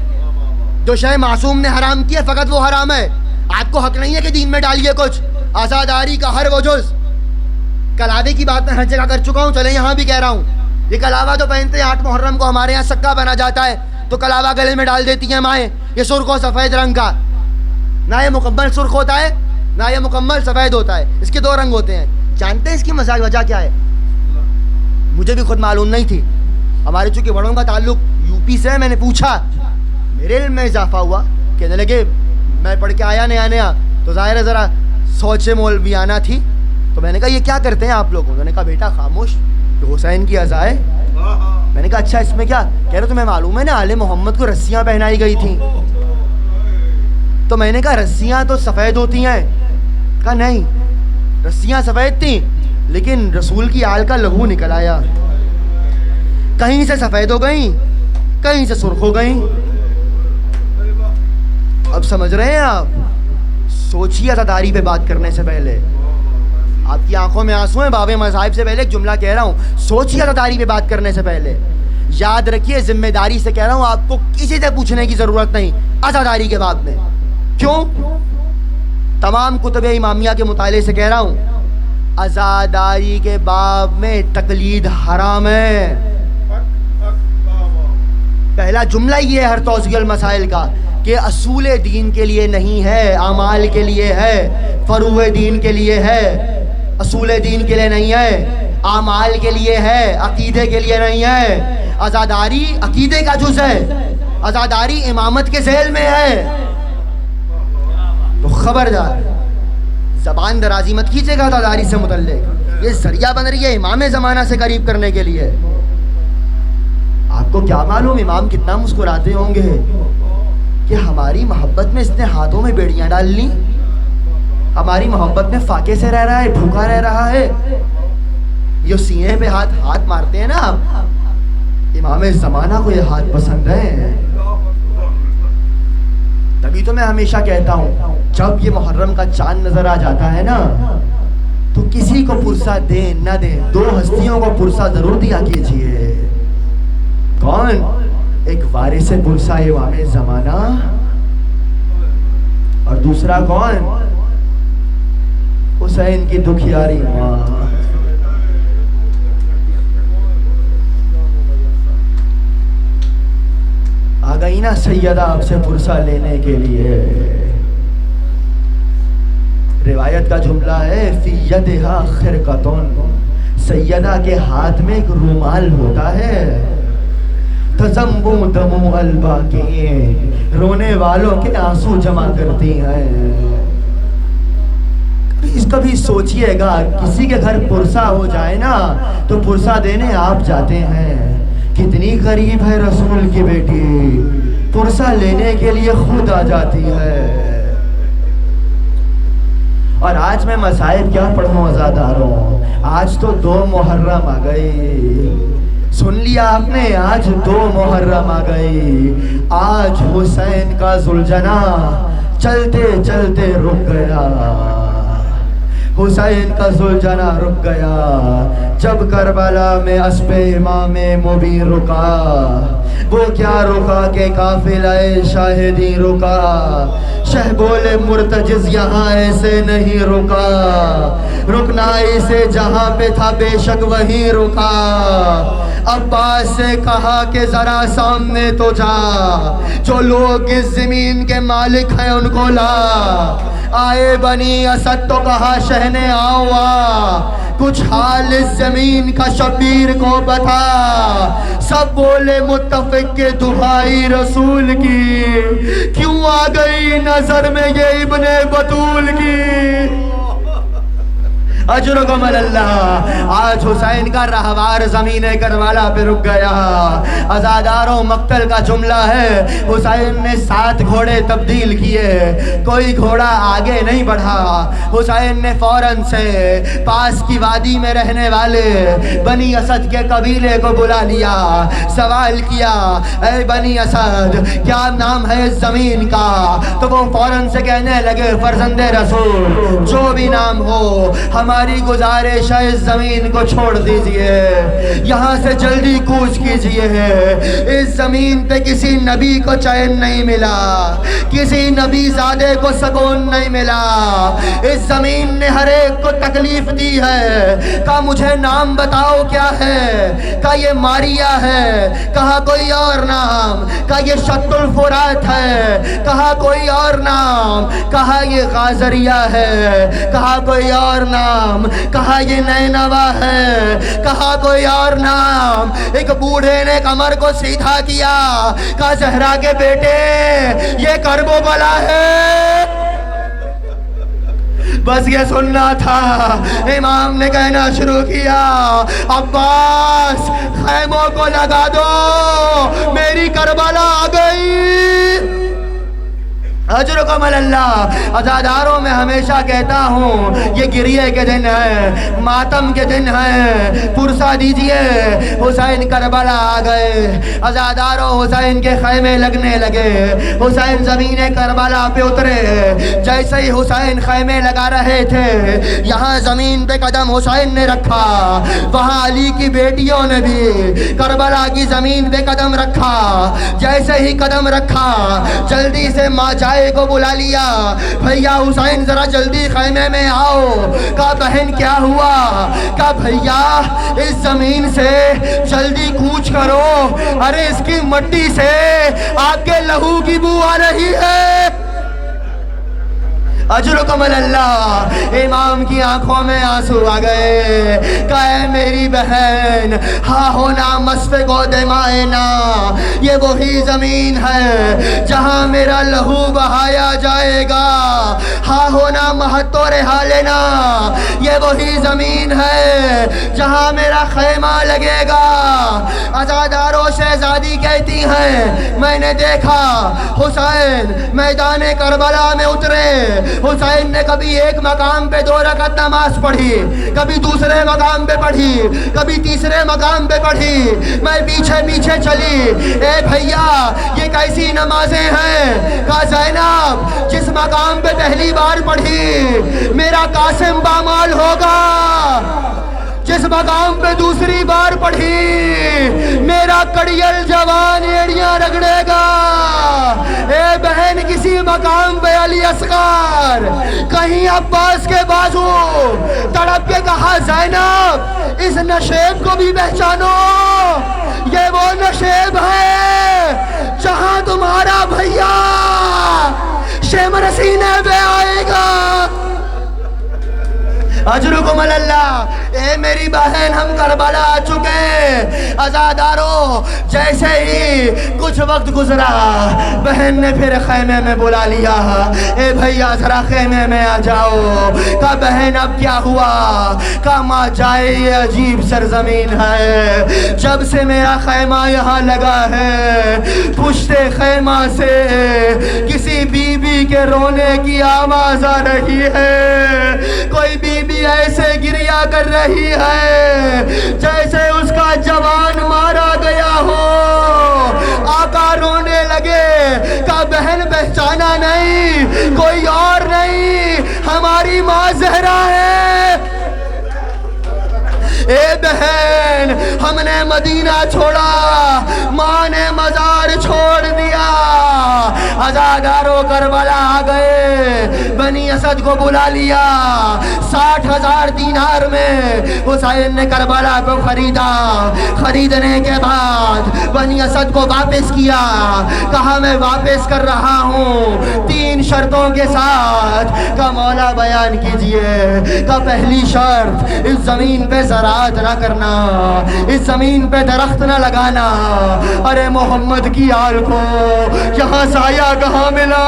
جو شے معصوم نے حرام کیا فقط وہ حرام ہے. آپ کو حق نہیں ہے کہ دین میں ڈالیے کچھ. آزاداری کا ہر وہ جز. کلاوے کی بات میں ہر جگہ کر چکا ہوں, چلے یہاں بھی کہہ رہا ہوں. یہ کلاوہ تو پہنتے ہیں 8 محرم کو, ہمارے یہاں سکہ بنا جاتا ہے تو کلاوہ گلے میں ڈال دیتی ہیں مائیں. یہ سرخ و سفید رنگ کا, نہ یہ مکمل سرخ ہوتا ہے نہ یہ مکمل سفید ہوتا ہے, اس کے 2 رنگ ہوتے ہیں. جانتے ہیں اس کی وجہ کیا ہے؟ مجھے بھی خود معلوم نہیں تھی. ہمارے چونکہ بڑوں کا تعلق یو پی سے ہے, میں نے پوچھا, میرے علم میں اضافہ ہوا. کہنے لگے میں پڑھ کے آیا نیا تو ظاہر ہے ذرا سوچے مولویانہ تھی. تو میں نے کہا یہ کیا کرتے ہیں آپ لوگ؟ انہوں نے کہا بیٹا خاموش, تو حسین کی عزا ہے. میں نے کہا اچھا اس میں کیا؟ کہہ رہے تمہیں معلوم ہے نا آل محمد کو رسیاں پہنائی گئی تھیں. تو میں نے کہا رسیاں تو سفید ہوتی ہیں. کہا نہیں, رسیاں سفید تھیں لیکن رسول کی آل کا لہو نکل آیا, کہیں سے سفید ہو گئیں کہیں سے سرخ ہو گئیں. اب سمجھ رہے ہیں آپ؟ سوچیے عزاداری پہ بات کرنے سے پہلے. آپ کی آنکھوں میں آنسو ہیں باب مذاہب سے پہلے ایک جملہ کہہ رہا ہوں, سوچیے عزاداری پہ بات کرنے سے پہلے. یاد رکھیے, ذمہ داری سے کہہ رہا ہوں, آپ کو کسی سے پوچھنے کی ضرورت نہیں عزاداری کے باب میں. کیوں؟ تمام کتب امامیہ کے مطالعے سے کہہ رہا ہوں, عزاداری کے باب میں تقلید حرام ہے. پہلا جملہ یہ ہے ہر توضیح المسائل کا کہ اصول دین کے لیے نہیں ہے, اعمال کے لیے ہے, فروع دین کے لیے ہے. اصول دین کے لیے نہیں ہے, اعمال کے لیے ہے, عقیدے کے لیے نہیں ہے. عزاداری عقیدے کا جز ہے, عزاداری امامت کے ذیل میں ہے. تو خبردار زبان درازی مت کیجیے گا عزاداری سے متعلق. یہ ذریعہ بن رہی ہے امام زمانہ سے قریب کرنے کے لیے. آپ کو کیا معلوم امام کتنا مسکراتے ہوں گے کہ ہماری محبت میں اس نے ہاتھوں میں بیڑیاں ڈال لی. ہماری محبت میں فاقے سے رہ رہا ہے، بھوکا رہ رہا ہے. یہ سینے پہ ہاتھ مارتے ہیں نا، امام زمانہ کو یہ ہاتھ پسند ہے. تبھی تو میں ہمیشہ کہتا ہوں جب یہ محرم کا چاند نظر آ جاتا ہے نا تو کسی کو پرسہ دیں نہ دیں، 2 ہستیوں کو پرسہ ضرور دیا کیجیے. کون؟ ایک وارث پرسہ امام زمانہ، اور دوسرا کون؟ حسین کی دکھیاری ماں. آ گئی نا سیدہ آپ سے پرسہ لینے کے لیے. روایت کا جملہ ہے فی یدہا خرقۃ، سیدہ کے ہاتھ میں ایک رومال ہوتا ہے. تزمبو دمو الباکین، رونے والوں کے آنسو جمع کرتی ہیں. کبھی سوچئے گا کسی کے گھر پرسہ ہو جائے نا تو پرسہ دینے آپ جاتے ہیں. کتنی غریب ہے رسول کی بیٹی، پرسہ لینے کے لیے خود آ جاتی ہے. اور آج میں مصائب کیا پڑھوں عزاداروں، آج تو 2 محرم آ گئی. سن لیا آپ نے، آج 2 محرم آ گئی. آج حسین کا ذوالجناح چلتے چلتے رک گیا. حسین کا ذوالجناح رک گیا جب کربلا میں اسب امام مبین رکا. وہ کیا رکا کہ قافلہ شاہدی رکا، شہبول مرتجز یہاں ایسے نہیں رکا. رکنا اسے جہاں پہ تھا بے شک وہیں رکا. عباس سے کہا کہ ذرا سامنے تو جا، جو لوگ اس زمین کے مالک ہیں ان کو لا. آئے بنی اسد تو کہا شہنے آوا، کچھ حال اس زمین کا شبیر کو بتا. سب بولے متفق کے دہائی رسول کی، کیوں آ گئی نظر میں یہ ابن بطول کی. اجرکم اللہ. آج حسین کا رہوار زمین کربلا پہ رک گیا. عزاداروں مقتل کا جملہ ہے حسین نے 7 گھوڑے تبدیل کیے، کوئی گھوڑا آگے نہیں بڑھا. حسین نے فوراً سے پاس کی وادی میں رہنے والے بنی اسد کے قبیلے کو بلا لیا. سوال کیا اے بنی اسد کیا نام ہے اس زمین کا؟ تو وہ فوراً سے کہنے لگے فرزند رسول جو بھی نام ہو ہماری گزارش ہے اس زمین کو چھوڑ دیجئے، یہاں سے جلدی کوچ کیجئے. اس زمین پہ کسی نبی کو چین نہیں ملا، کسی نبی زادے کو سکون نہیں ملا. اس زمین نے ہر ایک کو تکلیف دی ہے. کہا مجھے نام بتاؤ کیا ہے؟ کہا یہ ماریا ہے. کہا کوئی اور نام؟ کہا یہ شط الفرات ہے. کہا کوئی اور نام؟ کہا یہ غازریہ ہے. کہا کوئی اور نام؟ کہا یہ نینوا ہے. کہا کوئی اور نام؟ ایک بوڑھے نے کمر کو سیدھا کیا، کہا زہرا کے بیٹے یہ کرب و بلا ہے. بس یہ سننا تھا. امام نے کہنا شروع کیا عباس خیموں کو لگا دو، میری کربلا آ گئی. اجرکم اللہ. عزاداروں میں ہمیشہ کہتا ہوں یہ گریے کے دن ہے، ماتم کے دن ہے. پرسہ دیجئے حسین کربلا آ گئے. عزاداروں حسین کے خیمے لگنے لگے. حسین زمین کربلا پہ اترے. جیسے ہی حسین خیمے لگا رہے تھے یہاں زمین پہ قدم حسین نے رکھا، وہاں علی کی بیٹیوں نے بھی کربلا کی زمین پہ قدم رکھا. جیسے ہی قدم رکھا جلدی سے ماں کو بلا لیا، بھیا حسین ذرا جلدی خیمے میں آؤ. کہا بہن کیا ہوا؟ کہا بھیا اس زمین سے جلدی کوچ کرو، ارے اس کی مٹی سے آپ کے لہو کی بو آ رہی ہے. اجرکم اللہ. امام کی آنکھوں میں آنسو آ گئے. کہے میری بہن ہاں ہونا مصفق و دمائنا، یہ وہی زمین ہے جہاں میرا لہو بہایا جائے گا. ہاں ہونا مہتو رہا لینا، یہ وہی زمین ہے جہاں میرا خیمہ لگے گا. عزاداروں شہزادوں شہزادی کہتی ہیں میں نے دیکھا حسین میدان کربلا میں اترے، حسین نے کبھی ایک مقام پہ 2 رکعت نماز پڑھی، کبھی دوسرے مقام پہ پڑھی، کبھی تیسرے مقام پہ پڑھی، میں پیچھے پیچھے چلی، اے بھیا یہ کیسی نمازیں ہیں؟ کہا زینب جس مقام پہ پہلی بار پڑھی میرا قاسم بامال ہوگا، جس مقام پہ دوسری بار پڑھی میرا کڑیل جوان ایڑیاں رگڑے گا۔ اے بہن کسی مقام پہ علی اصغر کہیں عباس کے بازو تڑپ کے کہا زینب اس نشیب کو بھی پہچانو، یہ وہ نشیب ہے جہاں تمہارا بھیا شمر سینے پہ آئے گا۔ اجرکم اللہ۔ اے میری بہن ہم کربلا آ چکے، عزادارو جیسے ہی کچھ وقت گزرا بہن نے پھر خیمے میں بلا لیا، اے بھیا ذرا خیمے میں آ جاؤ۔ کہا بہن اب کیا ہوا؟ کہا ماں جائے یہ عجیب سرزمین ہے، جب سے میرا خیمہ یہاں لگا ہے پشت خیمہ سے کسی بی بی کے رونے کی آواز آ رہی ہے، کوئی بی بی ایسے گریا کر رہی ہے جیسے اس کا جوان مارا گیا ہو۔ آقا رونے لگے، کہا بہن پہچانا نہیں، کوئی اور نہیں ہماری ماں زہرا ہے۔ اے بہن ہم نے مدینہ چھوڑا، ماں نے مزار چھوڑ دیا۔ عزادارو کربلا آ گئے، بنی اسد کو بلا لیا، 60,000 دینار میں حسین نے کربلا کو خریدا۔ خریدنے کے بعد بنی اسد کو واپس کیا، کہا میں واپس کر رہا ہوں 3 شرطوں کے ساتھ۔ کہا مولا بیان کیجئے۔ کہا پہلی شرط اس زمین پہ زراعت نہ کرنا، اس زمین پہ درخت نہ لگانا۔ ارے محمد کی آل کو یہاں سایہ کہاں ملا؟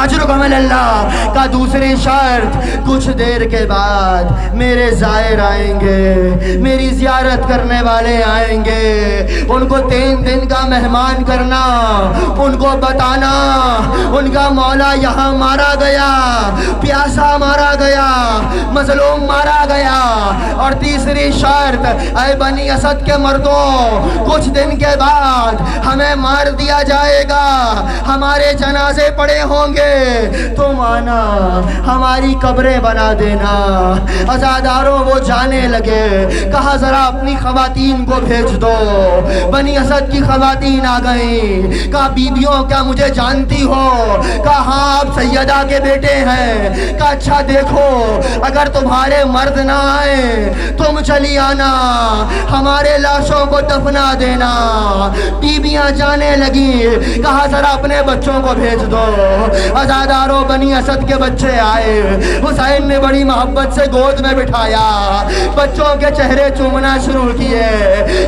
اجرکم اللہ۔ کا دوسری شرط کچھ دیر کے بعد میرے زائر آئیں گے، میری زیارت کرنے والے آئیں گے، ان کو 3 دن کا مہمان کرنا، ان کو بتانا ان کا مولا یہاں مارا گیا، پیاسا مارا گیا، مظلوم مارا گیا۔ اور تیسری شرط اے بنی اسد کے مردوں کچھ دن کے بعد ہمیں مار دیا جائے گا، ہمارے جنازے پڑے ہوں گے، تم آنا ہماری قبریں بنا دینا۔ عزاداروں وہ جانے لگے، کہا ذرا اپنی خواتین کو بھیج دو۔ بنی اسد کی خواتین آ گئیں، کہا بیبیوں کیا مجھے جانتی ہو؟ کہا ہاں آپ سیدہ کے بیٹے ہیں۔ کہا اچھا دیکھو اگر تمہارے مرد نہ آئے تم چلی آنا، ہمارے لاشوں کو دفنا دینا۔ بیبیاں جانے لگیں، کہا ذرا اپنے بچوں کو بھیج دو۔ عزاداروں بنی اسد کے بچے آئے، حسین نے بڑی محبت سے گود میں بٹھایا، بچوں کے چہرے چومنا شروع کیے۔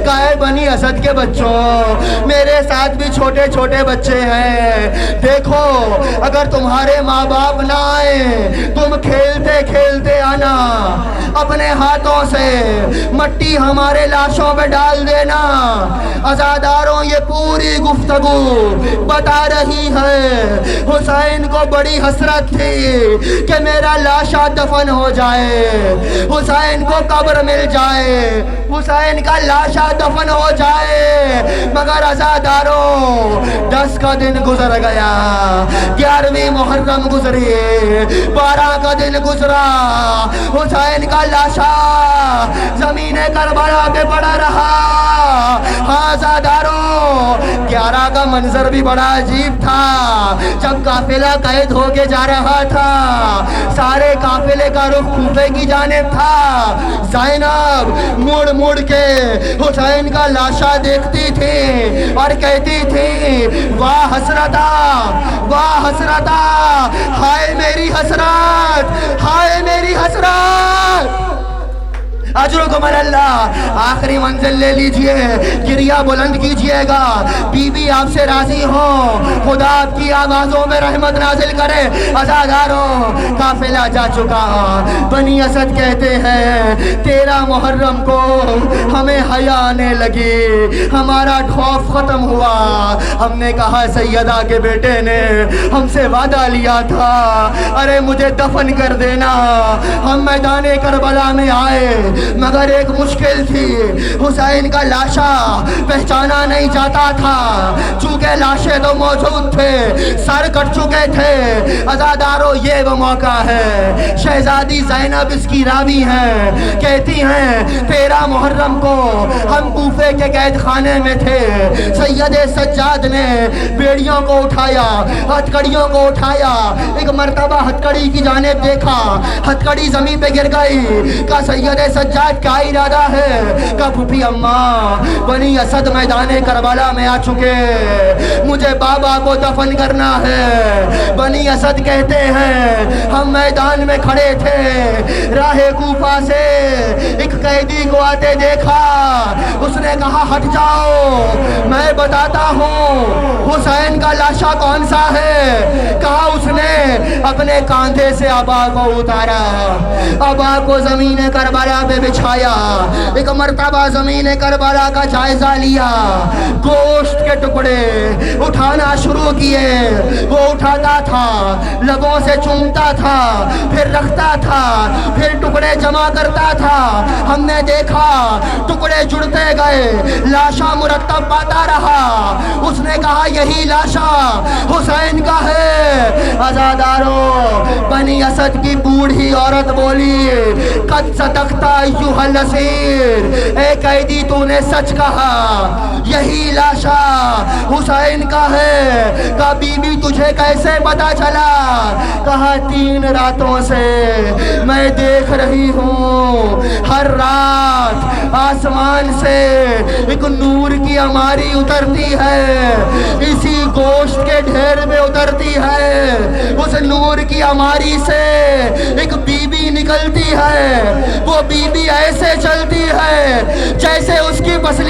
کہا اے بنی اسد کے بچوں میرے ساتھ بھی چھوٹے چھوٹے بچے ہیں، دیکھو اگر تمہارے ماں باپ نہ آئے تم کھیلتے کھیلتے آنا، اپنے ہاتھوں سے مٹی ہمارے لاشوں پہ ڈال دینا۔ عزاداروں یہ پوری گفتگو بتا رہی ہے حسین کو بڑی حسرت تھی کہ میرا لاشا دفن ہو جائے، حسین کو قبر مل جائے، حسین کا لاشا دفن ہو جائے۔ مگر عزاداروں 10 کا دن گزر گیا، 11ویں محرم گزری، 12 کا دن گزرا، حسین کا لاشا زمین کربلا پہ پڑا رہا۔ ہاں عزاداروں 11 کا منظر بھی بڑا عجیب تھا، جب قافلہ قید ہو کے جا رہا تھا، سارے قافلے کا رخ کوفے کی جانب تھا۔ زینب مڑ مڑ کے حسین کا لاشا دیکھتی تھی اور کہتی تھی واہ حسرتا، واہ حسرتا، ہائے میری حسرت، ہائے میری حسرت۔ اجرکم علی اللہ. آخری منزل لے لیجئے, گریہ بلند کیجئے گا, بی بی آپ سے راضی ہوں, خدا آپ کی آوازوں میں رحمت نازل کرے. عزاداروں, قافلہ جا چکا. بنی اسد کہتے ہیں 13 محرم کو ہمیں حیا آنے لگی, ہمارا خوف ختم ہوا. ہم نے کہا سیدہ کے بیٹے نے ہم سے وعدہ لیا تھا, ارے مجھے دفن کر دینا. ہم میدان کربلا میں آئے مگر ایک مشکل تھی, حسین کا لاشا پہچانا نہیں جاتا تھا, چونکہ لاشیں تو موجود تھے, سر کٹ چکے تھے. عزادارو, یہ وہ موقع ہے, شہزادی زینب اس کی راوی ہیں, کہتی ہیں 13 محرم کو ہم کوفے کے قید خانے میں تھے. سید سجاد نے بیڑیوں کو اٹھایا, ہتھکڑیوں کو اٹھایا, ایک مرتبہ ہتھکڑی کی جانب دیکھا, ہتھکڑی زمین پہ گر گئی. کہا سید سجاد کیا ارادہ ہے؟ کہا پھوپھی اماں, بنی اسد میدان کربلا میں آ چکے, مجھے بابا کو دفن کرنا ہے. بنی اسد کہتے ہیں ہم میدان میں کھڑے تھے, راہ کوفہ سے ایک قیدی کو آتے دیکھا, اس نے کہا ہٹ جاؤ, میں بتاتا ہوں حسین کا لاشا کون سا ہے. کہا اس نے اپنے کاندھے سے ابا کو اتارا, ابا کو زمین کربلا پہ بچھایا, ایک مرتبہ زمین کربلا کا جائزہ لیا, گوشت کے ٹکڑے اٹھانا شروع کیے. وہ اٹھاتا تھا, لبوں سے چومتا تھا, پھر رکھتا تھا, پھر ٹکڑے جمع کرتا تھا. ہم نے دیکھا ٹکڑے جڑتے گئے, لاشا مرتب پاتا رہا. اس نے کہا یہی لاشا حسین کا ہے. عزادارو, بنی اسد کی بوڑھی عورت بولی قد صدقتا ایھا الاسیر, اے قیدی تو نے سچ کہا, یہی لاشا حسین کا ہے. کہا بی بی تجھے کیسے پتا چلا؟ کہا 3 راتوں سے میں دیکھ رہی ہوں, ہر رات آسمان سے ایک نور کی عماری اترتی ہے, اسی گوشت کے ڈھیر میں اترتی ہے. اس نور کی عماری سے ایک بی بی نکلتی ہے, وہ بی بی ایسے چلتی ہے جیسے اس کی پسلی